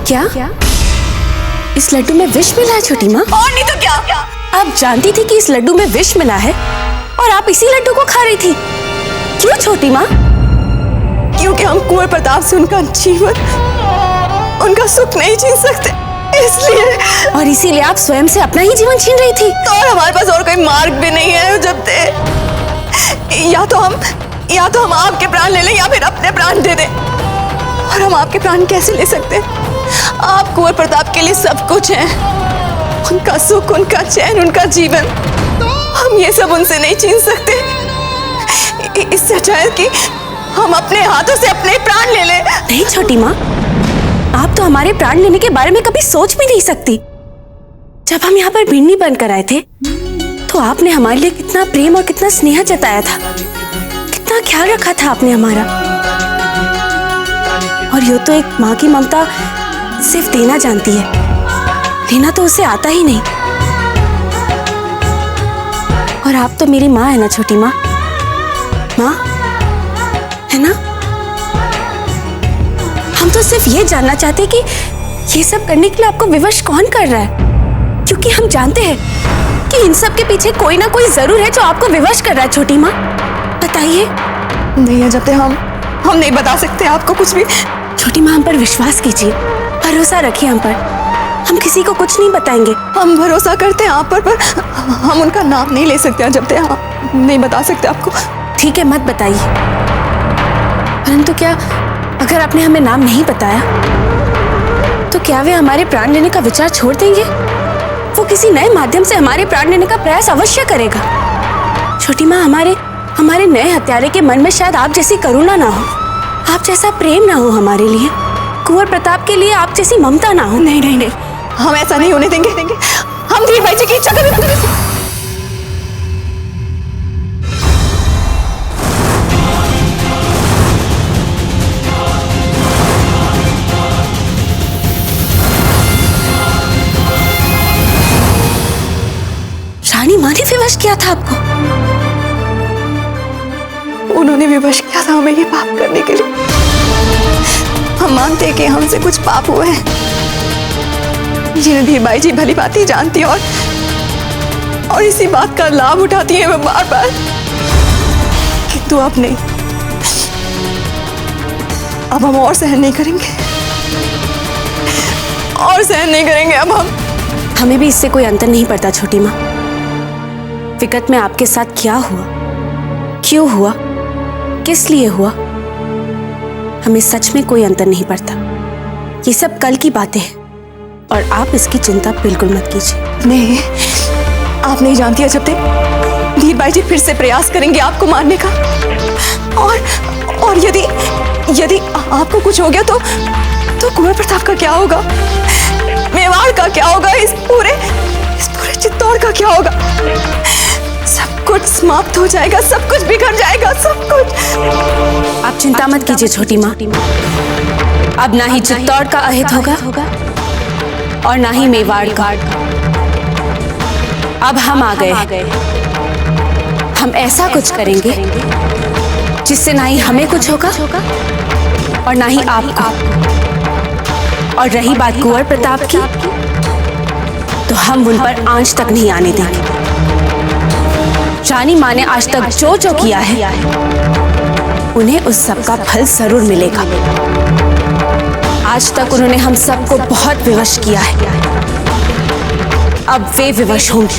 Speaker 9: क्या? इस लड्डू में विष मिला है छोटी माँ?
Speaker 5: और नहीं तो क्या।
Speaker 9: आप जानती थी कि इस लड्डू में विष मिला है और आप इसी लड्डू को खा रही थी। क्यों छोटी माँ?
Speaker 5: क्योंकि हम कुंवर प्रताप से उनका जीवन, उनका सुख नहीं छीन सकते, इसलिए।
Speaker 9: और इसीलिए आप स्वयं से अपना ही जीवन छीन रही थी।
Speaker 5: तो और हमारे पास और कोई मार्ग भी नहीं है जब तक या तो हम आपके प्राण ले लें या फिर अपने प्राण दे दें। और हम आपके प्राण कैसे ले सकते हैं? आप कुंवर प्रताप के लिए सब कुछ हैं, उनका सुख, उनका चैन, उनका जीवन। हम ये सब उनसे नहीं छीन सकते। इससे अच्छा है कि हम अपने हाथों से अपने प्राण ले लें।
Speaker 9: नहीं छोटी माँ, आप तो हमारे प्राण लेने के बारे में कभी सोच भी नहीं सकती। जब हम यहाँ पर भिंडी बनकर आए थे तो आपने हमारे लिए कितना प्रेम और कितना स्नेह जताया था, कितना ख्याल रखा था आपने हमारा। और यो तो एक माँ की ममता सिर्फ देना जानती है, लेना तो उसे आता ही नहीं। और आप तो मेरी माँ है ना छोटी माँ, माँ है ना? हम तो सिर्फ ये जानना चाहते कि ये सब करने के लिए आपको विवश कौन कर रहा है, क्योंकि हम जानते हैं कि इन सब के पीछे कोई ना कोई जरूर है जो आपको विवश कर रहा है। छोटी माँ बताइए।
Speaker 5: नहीं है जब तक हम नहीं बता सकते आपको कुछ भी।
Speaker 9: छोटी माँ हम पर विश्वास कीजिए, भरोसा रखिए हम पर, हम किसी को कुछ नहीं बताएंगे।
Speaker 5: हम भरोसा करते हैं आप पर हम उनका नाम नहीं ले सकते जब तक हम नहीं बता सकते आपको।
Speaker 9: ठीक है मत बताइए, परंतु क्या अगर आपने हमें नाम नहीं बताया तो क्या वे हमारे प्राण लेने का विचार छोड़ देंगे? वो किसी नए माध्यम से हमारे प्राण लेने का प्रयास अवश्य करेगा। छोटी माँ हमारे नए हत्यारे के मन में शायद आप जैसी करुणा ना हो, आप जैसा प्रेम ना हो हमारे लिए, कुंवर प्रताप के लिए आप जैसी ममता ना हो।
Speaker 5: नहीं नहीं नहीं, हम ऐसा नहीं होने देंगे। हम धीर भाई जी की इच्छा करेंगे।
Speaker 9: रानी माँ ने विवश किया था आपको?
Speaker 5: उन्होंने विवश किया था हमें ये पाप करने के लिए। हम मानते हैं कि हमसे कुछ पाप हुए हैं, जिन्हें धीरबाई जी भली भांति जानती है और इसी बात का लाभ उठाती है बार बार। किंतु अब नहीं, अब हम और सहन नहीं करेंगे, और सहन नहीं करेंगे अब हम।
Speaker 9: हमें भी इससे कोई अंतर नहीं पड़ता छोटी माँ। विगत में आपके साथ क्या हुआ, क्यों हुआ, किस लिए हुआ, हमें सच में कोई अंतर नहीं पड़ता। ये सब कल की बातें हैं और आप इसकी चिंता बिल्कुल मत कीजिए।
Speaker 5: नहीं, आप नहीं जानती है जब तक धीरबाई जी फिर से प्रयास करेंगे आपको मारने का। और यदि आपको कुछ हो गया तो कुंवर प्रताप का क्या होगा, मेवाड़ का क्या होगा, इस फिर चित्तौड़ का क्या होगा? सब कुछ समाप्त हो जाएगा, सब कुछ बिगड़ जाएगा, सब कुछ।
Speaker 9: आप चिंता मत कीजिए छोटी माँ, अब ना ही चित्तौड़ का अहित होगा और ना ही मेवाड़ का। अब हम आ गए, हम ऐसा कुछ करेंगे जिससे ना ही हमें कुछ होगा और ना ही आपको। और रही बात कुंवर प्रताप की, तो हम उन पर आंच तक नहीं आने देंगे। रानी माँ ने आज तक जो जो किया है, उन्हें उस सब का फल जरूर मिलेगा। आज तक उन्होंने हम सबको बहुत विवश किया है, अब वे विवश होंगे।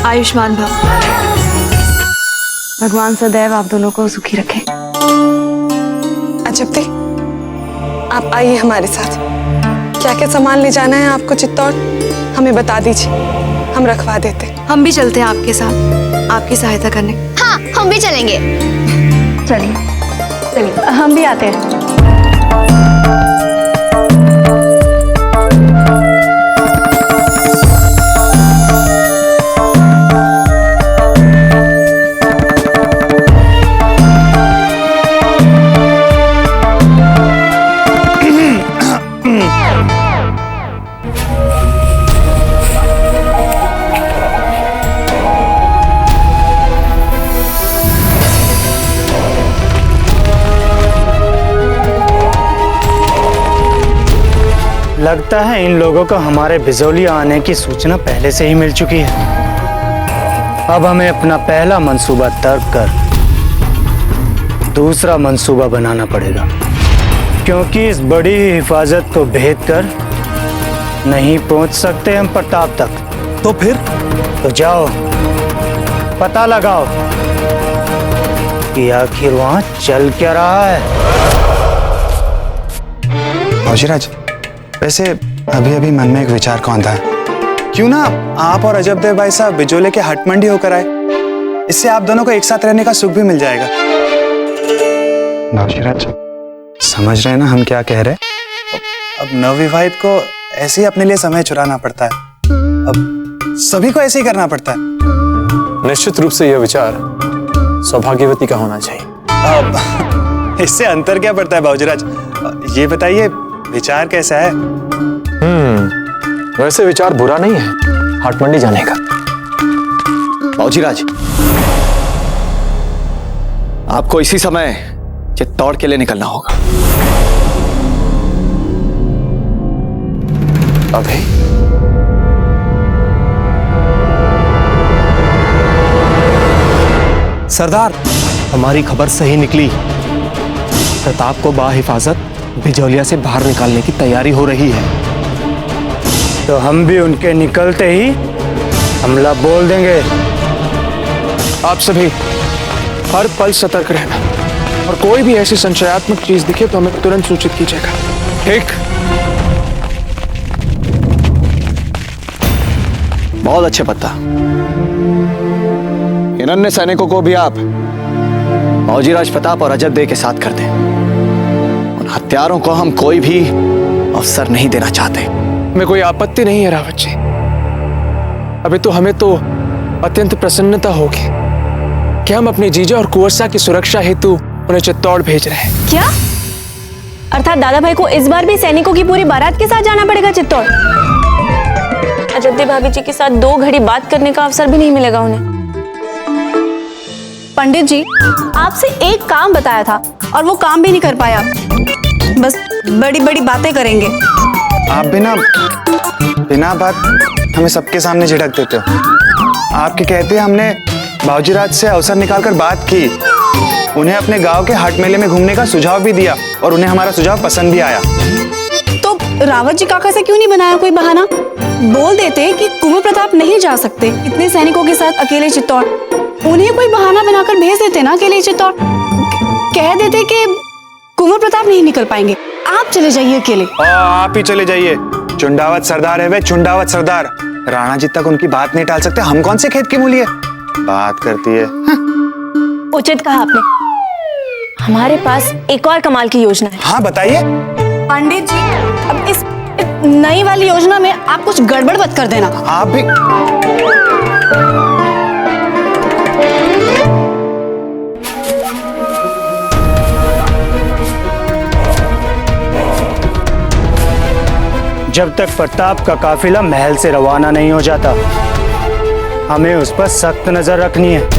Speaker 2: आयुष्मान भव। भगवान सदैव आप दोनों को सुखी रखे।
Speaker 4: अजब आप आइए हमारे साथ। क्या क्या सामान ले जाना है आपको चित्तौड़, हमें बता दीजिए, हम रखवा देते।
Speaker 2: हम भी चलते हैं आपके साथ, आपकी सहायता करने।
Speaker 8: हाँ, हम भी चलेंगे।
Speaker 2: चलिए हम भी आते हैं।
Speaker 16: लगता है इन लोगों को हमारे बिजौलिया आने की सूचना पहले से ही मिल चुकी है। अब हमें अपना पहला मंसूबा तर्क कर दूसरा मंसूबा बनाना पड़ेगा, क्योंकि इस बड़ी हिफाजत को भेद कर नहीं पहुंच सकते हम प्रताप तक।
Speaker 14: तो फिर?
Speaker 16: तो जाओ पता लगाओ कि आखिर वहां चल क्या रहा है।
Speaker 17: फौजीराज, वैसे अभी अभी मन में एक विचार कौंधा है, क्यों ना आप और अजब देव भाई साहब बिजोले के हट मंडी होकर आए, इससे आप दोनों को एक साथ रहने का सुख भी मिल जाएगा। फौजीराज, समझ रहे हैं ना हम क्या कह रहे हैं? अब नवविवाहित को ऐसे ही अपने लिए समय चुराना पड़ता है, अब सभी को ऐसे ही करना पड़ता है।
Speaker 15: निश्चित रूप से यह विचार सौभाग्यवती का होना चाहिए।
Speaker 17: अब इससे अंतर क्या पड़ता है बाबूजीराज, ये बताइए विचार कैसा है?
Speaker 1: वैसे विचार बुरा नहीं है हाट मंडी जाने का।
Speaker 13: बाबूजीराज, आपको इसी समय चित्तौड़ के लिए निकलना होगा।
Speaker 1: अभी?
Speaker 12: सरदार, हमारी खबर सही निकली। प्रताप को बाहिफाजत बिजौलिया से बाहर निकालने की तैयारी हो रही है।
Speaker 16: तो हम भी उनके निकलते ही हमला बोल देंगे।
Speaker 12: आप सभी हर पल सतर्क रहना और कोई भी ऐसी संशयात्मक चीज दिखे तो हमें तुरंत सूचित कीजिएगा। ठीक?
Speaker 13: बहुत अच्छे पत्ता। इन अन्य सैनिकों को भी आप फौजीराज प्रताप और अजब देव के साथ कर दें। उन हत्यारों को हम कोई भी अवसर नहीं देना चाहते।
Speaker 12: हमें कोई आपत्ति नहीं है रावत जी। अभी तो हमें तो अत्यंत प्रसन्नता होगी कि हम अपने जीजा और कुंवरसा की सुरक्षा हेतु उन्हें चित्तौड़ भेज रहे हैं।
Speaker 2: क्या? अर्थात दादा भाई को इस बार भी सैनिकों की पूरी बारात के साथ जाना पड़ेगा चित्तौड़? अजब देव भाभी जी के साथ 2 घड़ी बात करने का अवसर भी नहीं मिलेगा उन्हें। पंडित जी, आपसे एक काम बताया था और वो काम भी नहीं कर पाया, बस बड़ी बड़ी बातें करेंगे।
Speaker 17: आप बिना बात हमें सबके सामने झिड़क देते हो। आपके कहते हमने बाबूजीराज से अवसर निकालकर बात की, उन्हें अपने गांव के हाट मेले में घूमने का सुझाव भी दिया और उन्हें हमारा सुझाव पसंद भी आया।
Speaker 5: तो
Speaker 9: तो रावत जी काका से क्यों नहीं बनाया कोई बहाना? बोल देते कि कुंवर प्रताप नहीं जा सकते इतने सैनिकों के साथ अकेले चित्तौड़। उन्हें कोई बहाना बनाकर भेज देते ना अकेले चित्तौड़। कह देते कि कुंवर प्रताप नहीं निकल पाएंगे, आप चले जाइए अकेले।
Speaker 17: आप ही चले जाइए, चुंडावत सरदार है वे, चुंडावत सरदार। राणा जी तक उनकी बात नहीं टाल सकते, हम कौन से खेत की मूली है? बात करती है।
Speaker 2: उचित कहा आपने। हमारे पास एक और कमाल की योजना है।
Speaker 17: हाँ बताइए।
Speaker 9: पंडित जी, अब इस नई वाली योजना में आप कुछ गड़बड़ मत कर देना।
Speaker 17: आप भी
Speaker 16: जब तक प्रताप का काफिला महल से रवाना नहीं हो जाता, हमें उस पर सख्त नजर रखनी है,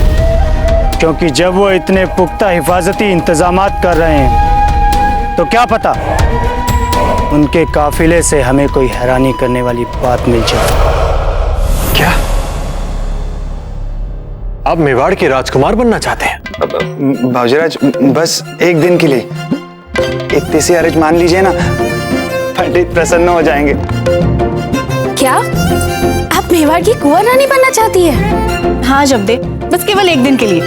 Speaker 16: क्योंकि जब वो इतने पुख्ता हिफाजती इंतजामात कर रहे हैं तो क्या पता उनके काफिले से हमें कोई हैरानी करने वाली बात मिल जाए।
Speaker 1: क्या आप मेवाड़ के राजकुमार बनना चाहते हैं?
Speaker 17: भाऊजीराज, बस एक दिन के लिए इतनी सी अर्ज मान लीजिए ना, पंडित प्रसन्न हो जाएंगे।
Speaker 9: क्या आप मेवाड़ की कुंवर रानी बनना चाहती है? हाँ जब्दे, बस केवल एक दिन के लिए।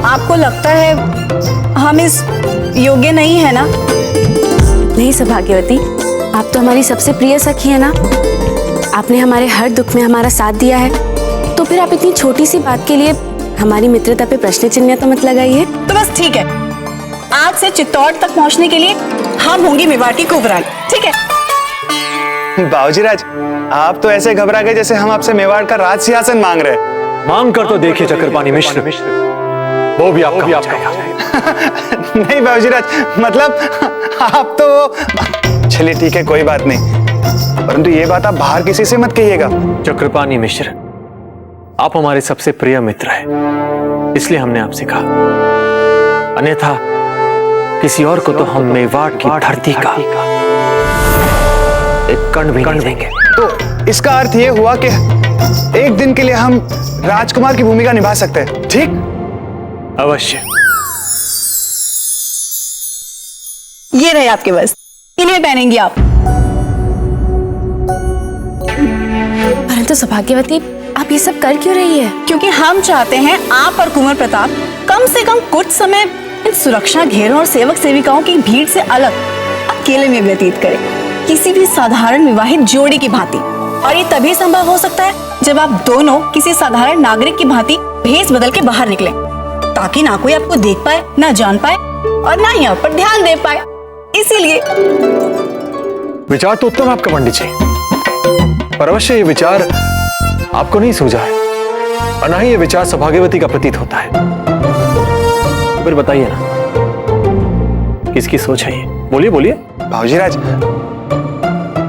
Speaker 9: आपको लगता है हम इस योग्य नहीं है ना? नहीं सौभाग्यवती, आप तो हमारी सबसे प्रिय सखी है ना। आपने हमारे हर दुख में हमारा साथ दिया है, तो फिर आप इतनी छोटी सी बात के लिए हमारी मित्रता पे प्रश्न चिन्ह तो मत लगाइए। तो बस ठीक है, आज से चित्तौड़ तक पहुंचने के लिए हम होंगी मेवाड़ की कुंवर रानी, ठीक है?
Speaker 17: बाबूजीराज, आप तो ऐसे घबरा गए जैसे हम आपसे मेवाड़ का राज सिंहासन मांग रहे हैं।
Speaker 1: मांग कर तो देखिए चक्रपाणी मिश्र, वो भी आपका हो जाएगा।
Speaker 17: नहीं बाबूजीराज, मतलब आप तो चलिए ठीक है, कोई बात नहीं, परंतु ये बात आप बाहर किसी से मत कहिएगा।
Speaker 1: चक्रपाणी मिश्र, आप हमारे सबसे प्रिय मित्र हैं, इसलिए हमने आपसे कहा, अन्यथा किसी और को तो हम मेवाड़ की धरती का एक कण भी नहीं देंगे।
Speaker 17: तो इसका अर्थ ये हुआ कि एक दिन के लिए हम राजकुमार की भूमिका निभा सकते हैं, ठीक?
Speaker 1: अवश्य।
Speaker 9: ये रहे आपके वस्त्र, इन्हें पहनेंगी आप। परंतु सौभाग्यवती, आप ये सब कर क्यों रही है? क्योंकि हम चाहते हैं आप और कुंवर प्रताप कम से कम कुछ समय इन सुरक्षा घेरों और सेवक सेविकाओं की भीड़ से अलग अकेले में व्यतीत करें, किसी भी साधारण विवाहित जोड़ी की भांति। और ये तभी संभव हो सकता है जब आप दोनों किसी साधारण नागरिक की भांति भेष बदल के बाहर निकलें, ताकि ना कोई आपको देख पाए, ना जान पाए और ना ही आप पर ध्यान दे पाए। इसीलिए
Speaker 1: विचार तो उत्तम आपका पंडित जी, पर अवश्य ये विचार आपको नहीं सूझा है, और ना ही ये विचार सौभाग्यवती का प्रतीत होता है। फिर बताइए ना, किसकी सोच है ये? बोलिए बोलिए।
Speaker 17: भाऊजीराज,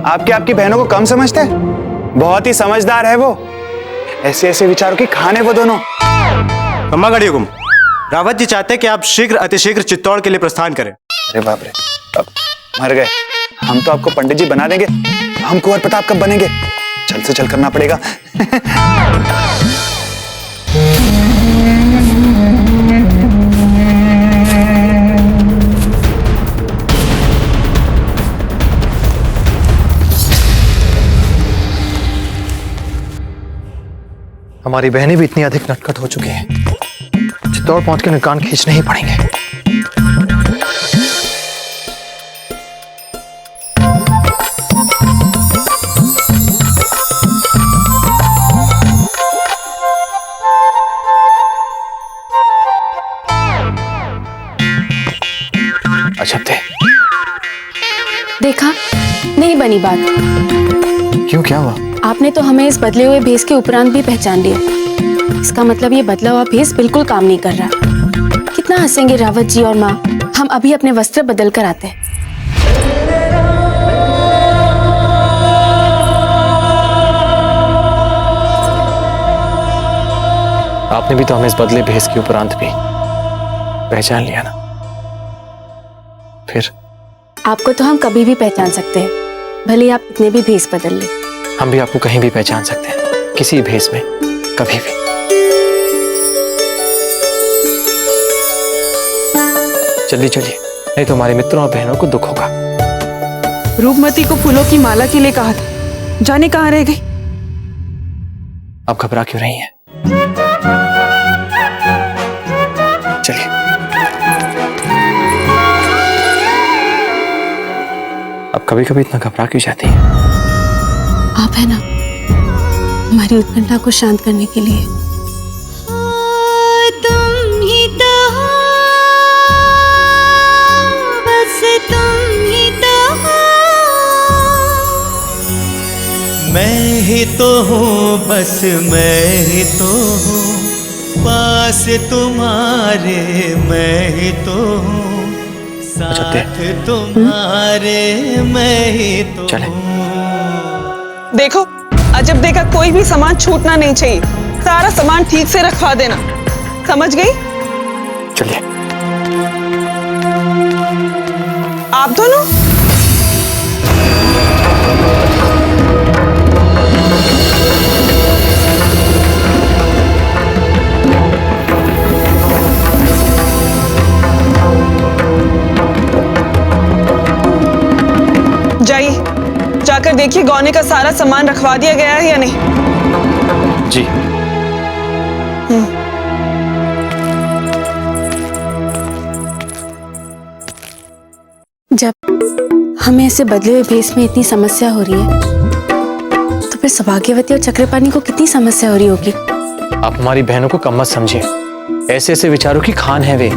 Speaker 17: आपकी बहनों को कम समझते हैं? बहुत ही समझदार है वो, ऐसे ऐसे विचारों की खाने वो दोनों।
Speaker 12: अम्मा गढ़ी हुकुम, रावत जी चाहते हैं कि आप शीघ्र अतिशीघ्र चित्तौड़ के लिए प्रस्थान करें।
Speaker 17: अरे बाप रे, अब मर गए हम तो। आपको पंडित जी बना देंगे, हम कुंवर प्रताप कब बनेंगे? चल से चल करना पड़ेगा।
Speaker 1: हमारी बहनें भी इतनी अधिक नटखट हो चुकी हैं, चित्तौड़ पहुंच के कान खींचने ही पड़ेंगे। अजब थे।
Speaker 9: देखा, नहीं बनी बात।
Speaker 1: क्यों, क्या हुआ?
Speaker 9: आपने तो हमें इस बदले हुए भेष के उपरांत भी पहचान लिया। इसका मतलब ये बदला हुआ भेष बिल्कुल काम नहीं कर रहा। कितना हंसेंगे रावत जी और माँ। हम अभी अपने वस्त्र बदल कर आते हैं।
Speaker 1: आपने भी तो हमें इस बदले भेष के उपरांत भी पहचान लिया ना। फिर
Speaker 9: आपको तो हम कभी भी पहचान सकते हैं, भले आप इतने भी भेष बदल ले।
Speaker 1: हम भी आपको कहीं भी पहचान सकते हैं, किसी भेष में, कभी भी। चलिए चलिए, नहीं तो हमारे मित्रों और बहनों को दुख होगा।
Speaker 4: रूपमती को फूलों की माला के लिए कहा था, जाने कहाँ रह गई।
Speaker 1: आप घबरा क्यों रही हैं? चलिए। अब कभी कभी इतना घबरा क्यों जाती हैं?
Speaker 9: आप है ना हमारी उत्कंठा को शांत करने के लिए।
Speaker 7: तुम ही तो हो, बस तुम ही तो हो। मैं ही तो हूँ, बस मैं ही तो हूँ, पास तुम्हारे मैं ही तो हूँ, साथ तुम्हारे मैं ही तो हूँ।
Speaker 4: देखो, अजब देखा कोई भी सामान छूटना नहीं चाहिए। सारा सामान ठीक से रखवा देना, समझ गई?
Speaker 1: चलिए।
Speaker 4: आप दोनों जाइए, जाकर देखिए गौने का सारा सामान रखवा दिया गया है या नहीं।
Speaker 1: जी।
Speaker 9: जब हमें ऐसे बदले हुए भेष में इतनी समस्या हो रही है, तो फिर सौभाग्यवती और चक्रपाणी को कितनी समस्या हो रही होगी।
Speaker 1: आप हमारी बहनों को कम मत समझिए, ऐसे ऐसे विचारों की खान है वे।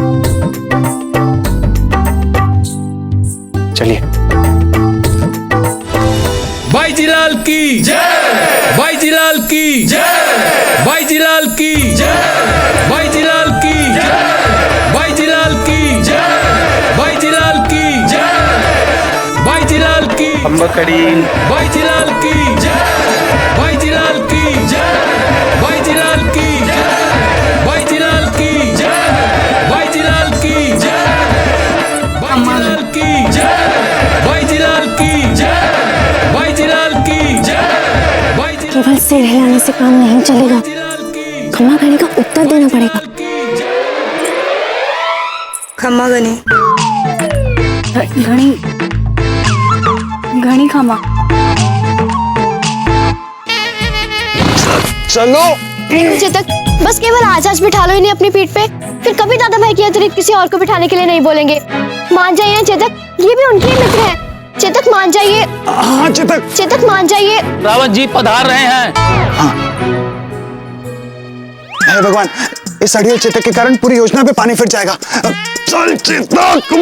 Speaker 1: चलिए।
Speaker 18: भाई जिलाल की जय, भाई जिलाल की जय, भाई जिलाल की जय, भाई जिलाल की जय, भाई जिलाल की जय, भाई जिलाल की जय, भाई जिलाल की
Speaker 12: अंबकड़ी,
Speaker 18: भाई जिलाल की जय, भाई जिलाल की जय, भाई जिलाल की जय, भाई जिलाल की जय, भाई जिलाल की जय, भाई जिलाल की जय, भाई जिलाल की जय, भाई जिलाल की जय, भाई जिलाल।
Speaker 8: केवल सिर हिलाने से काम नहीं चलेगा, खम्मा घड़ी का उत्तर देना पड़ेगा।
Speaker 5: खम्मा गनी
Speaker 9: घड़ी घड़ी खम्मा।
Speaker 17: चलो
Speaker 8: चेतक, बस केवल आज बिठा लो इन्हें अपनी पीठ पे, फिर कभी दादा भाई के अतिरिक्त किसी और को बिठाने के लिए नहीं बोलेंगे। मान जाइए चेतक, ये भी उनके ही मित्र हैं। चेतक मान जाइए।
Speaker 17: हाँ चेतक।
Speaker 8: चेतक मान जाइए।
Speaker 18: रावत जी पधार रहे हैं।
Speaker 17: हाँ। हे भगवान, इस अड़ियल चेतक के कारण पूरी योजना पे पानी फिर जाएगा। चल चेतक।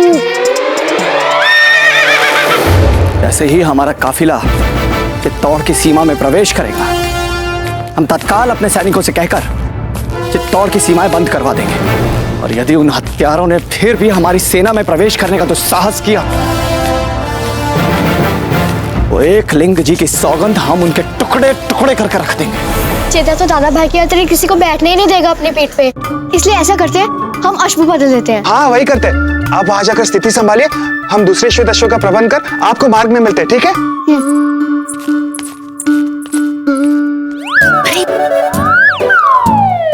Speaker 13: जैसे ही हमारा काफिला चित्तौड़ की सीमा में प्रवेश करेगा, हम तत्काल अपने सैनिकों से कहकर चित्तौड़ की सीमाएं बंद करवा देंगे। और यदि उन हत्यारों ने फिर भी हमारी सेना में प्रवेश करने का दुस्साहस किया, वो एक लिंग जी की सौगंध हम उनके टुकड़े टुकड़े करके रख देंगे।
Speaker 8: चेतक तो दादा भाई के अतिरिक्त किसी को बैठने ही नहीं देगा अपनी पीठ पे, इसलिए ऐसा करते हैं, हम अश्व बदल देते हैं।
Speaker 17: हाँ वही करते हैं। आप वहां जाकर स्थिति संभालिए, हम दूसरे श्वेत अश्व का प्रबंध कर आपको मार्ग में मिलते हैं, ठीक है?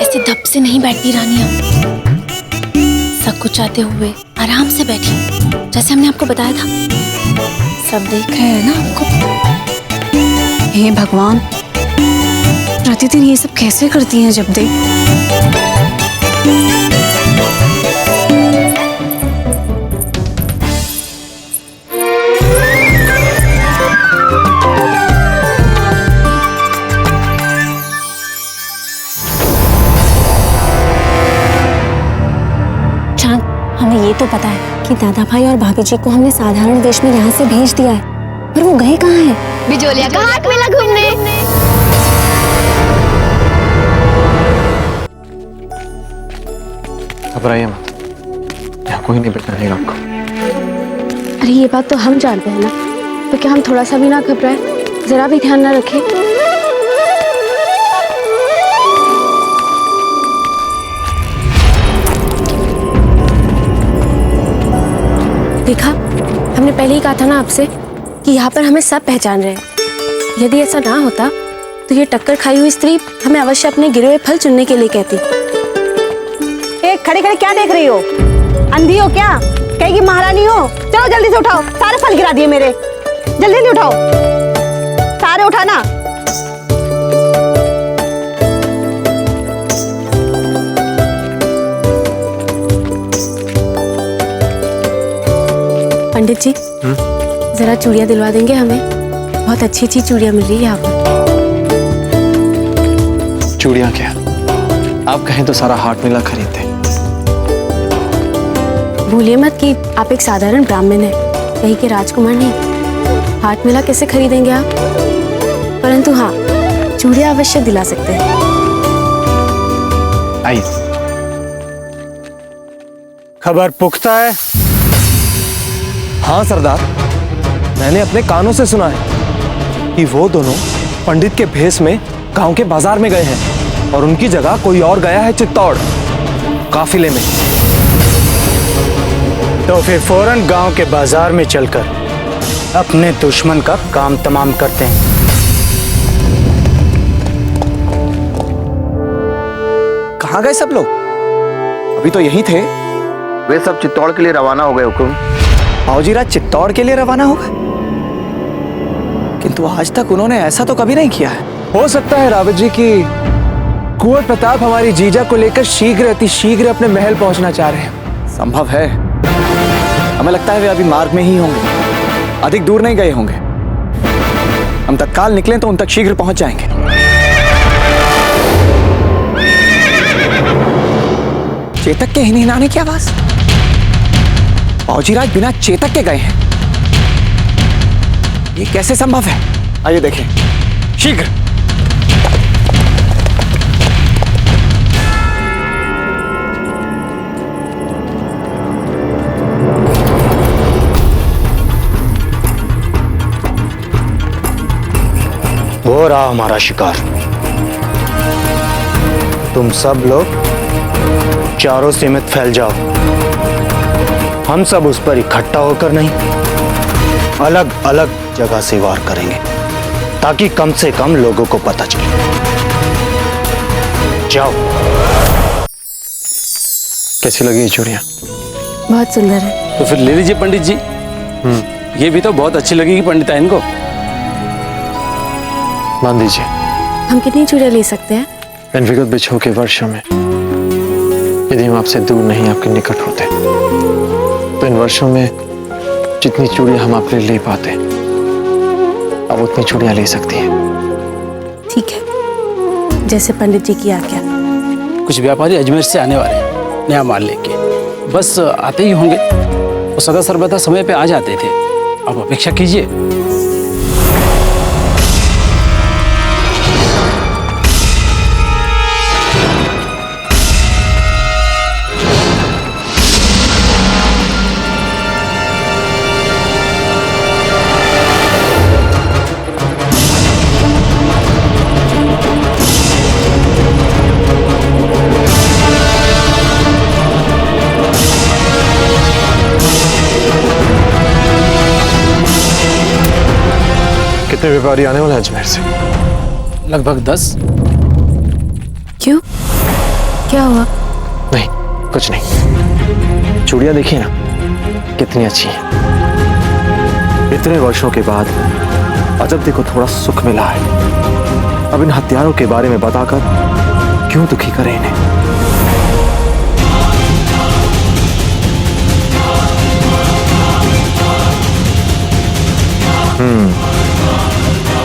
Speaker 9: ऐसे दब से नहीं बैठती रानिया, सब कुछ चाहते हुए आराम से बैठी, जैसे हमने आपको बताया था। सब देख रहे हैं ना आपको। हे भगवान, प्रतिदिन ये सब कैसे करती हैं जब देख।
Speaker 8: चांद, हमें ये तो पता है कि दादा भाई और भाभी जी को हमने साधारण वेश में यहाँ से भेज दिया है, पर वो गए कहाँ हैं? बिजोलिया का हाट मेला घूमने।
Speaker 1: घबराइए मत, यहाँ कोई नहीं बचाएगा आपको।
Speaker 9: अरे ये बात तो हम जानते हैं ना, तो क्या हम थोड़ा सा भी ना घबराए, जरा भी ध्यान ना रखें? देखा, हमने पहले ही कहा था ना आपसे कि यहाँ पर हमें सब पहचान रहे हैं। यदि ऐसा ना होता तो ये टक्कर खाई हुई स्त्री हमें अवश्य अपने गिरे हुए फल चुनने के लिए कहती।
Speaker 6: खड़े खड़े क्या देख रही हो? अंधी हो क्या? कहेगी महारानी हो। चलो जल्दी से उठाओ, सारे फल गिरा दिए मेरे, जल्दी से उठाओ, सारे उठाना।
Speaker 9: पंडित जी जरा चूड़ियां दिलवा देंगे हमें, बहुत अच्छी अच्छी चूड़ियां मिल रही है यहाँ पर।
Speaker 15: चूड़ियां क्या, आप कहें तो सारा हाट मेला खरीदते।
Speaker 9: भूलिए मत कि आप एक साधारण ब्राह्मण हैं, कहीं के राजकुमार नहीं। हाट मेला कैसे खरीदेंगे आप, परंतु हाँ चूड़ियां अवश्य दिला सकते हैं।
Speaker 15: आइए।
Speaker 16: खबर पुख्ता है?
Speaker 12: हाँ सरदार, मैंने अपने कानों से सुना है कि वो दोनों पंडित के भेष में गांव के बाजार में गए हैं और उनकी जगह कोई और गया है चित्तौड़ काफिले में।
Speaker 16: तो फिर फौरन गांव के बाजार में चलकर अपने दुश्मन का काम तमाम करते हैं।
Speaker 13: कहाँ गए सब लोग? अभी तो यहीं थे।
Speaker 11: वे सब चित्तौड़ के लिए रवाना हो गए हुकुम।
Speaker 13: बाबूजी चित्तौड़ के लिए रवाना हो गए, किंतु आज तक उन्होंने ऐसा तो कभी नहीं किया है।
Speaker 12: हो सकता है रावत जी की कुंवर प्रताप हमारी जीजा को लेकर शीघ्र अति शीघ्र अपने महल पहुंचना चाह रहे हैं।
Speaker 13: संभव है, हमें लगता है वे अभी मार्ग में ही होंगे, अधिक दूर नहीं गए होंगे। हम तत्काल निकलें तो उन तक शीघ्र पहुंच जाएंगे। चेतक के हिनहिनाने की आवाज, बाबूजी बिना चेतक के गए हैं, ये कैसे संभव है? आइए देखें शीघ्र।
Speaker 16: हो रहा हमारा शिकार। तुम सब लोग चारों सीमित फैल जाओ। हम सब उस पर इकट्ठा होकर नहीं, अलग अलग जगह से वार करेंगे ताकि कम से कम लोगों को पता चले। जाओ।
Speaker 15: कैसी लगी ये चूड़ियां?
Speaker 9: बहुत सुंदर है।
Speaker 18: तो फिर ले लीजिए पंडित जी। ये भी तो बहुत अच्छी लगेगी पंडिताइन को।
Speaker 15: मान दीजिए।
Speaker 9: हम कितनी चूड़ियां ले सकते हैं?
Speaker 15: इन विगत बिछो के वर्षों में यदि हम आपसे दूर नहीं आपके निकट होते तो इन वर्षों में जितनी चूड़ियां हम आपके लिए ले पाते अब उतनी चूड़ियां ले सकती हैं।
Speaker 9: ठीक है, जैसे पंडित जी की आज्ञा।
Speaker 18: कुछ व्यापारी अजमेर से आने वाले हैं नया माल लेके, बस आते ही होंगे। वो सदा सर्वदा समय पे आ जाते थे, अब अपेक्षा कीजिए।
Speaker 15: कितने व्यापारी आने वाले हैं अजमेर से?
Speaker 18: लगभग 10।
Speaker 9: क्यों, क्या हुआ?
Speaker 15: नहीं कुछ नहीं, चूड़ियां देखिए ना कितनी अच्छी हैं। इतने वर्षों के बाद अजब को थोड़ा सुख मिला है। अब इन हत्यारों के बारे में बताकर क्यों दुखी करें इन्हें?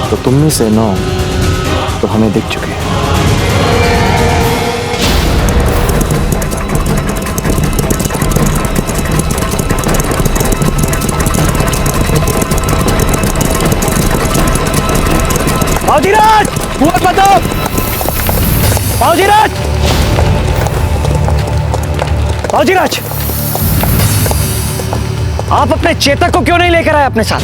Speaker 15: तो तुम में से 9 तो हमें दिख चुके हैं।
Speaker 12: बाबूजीराज, कुंवर प्रताप, बाबूजीराज, बाबूजीराज, आप अपने चेतक को क्यों नहीं लेकर आए अपने साथ?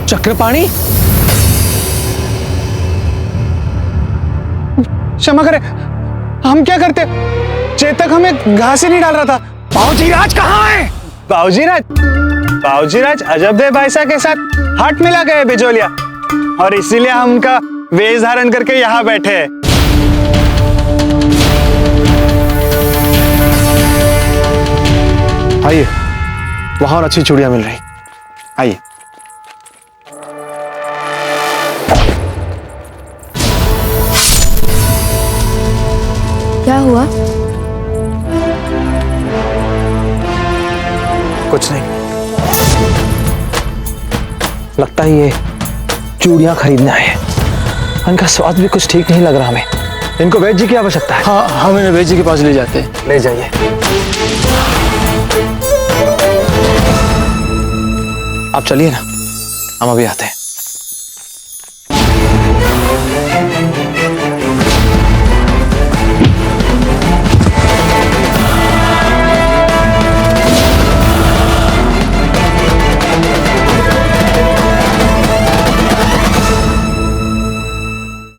Speaker 12: चक्रपाणी,
Speaker 17: क्षमा करें, हम क्या करते? चेतक हमें घास ही नहीं डाल रहा था।
Speaker 12: बाबूजीराज कहाँ है?
Speaker 17: बाबूजीराज अजबदेव भाई साहब के साथ हाथ मिला गए बिजोलिया, और इसीलिए हम उनका वेश धारण करके यहाँ बैठे हैं।
Speaker 15: आइए, वहां और अच्छी चूड़ियां मिल रही, आइए।
Speaker 9: क्या हुआ?
Speaker 15: कुछ नहीं, लगता है ये चूड़ियां खरीदने आए हैं। इनका स्वाद भी कुछ ठीक नहीं लग रहा हमें। इनको वैद्य जी की आवश्यकता है।
Speaker 12: हाँ, हम इन्हें वैद्य जी के पास ले जाते हैं।
Speaker 15: ले जाइए। आप चलिए ना, हम अभी आते हैं।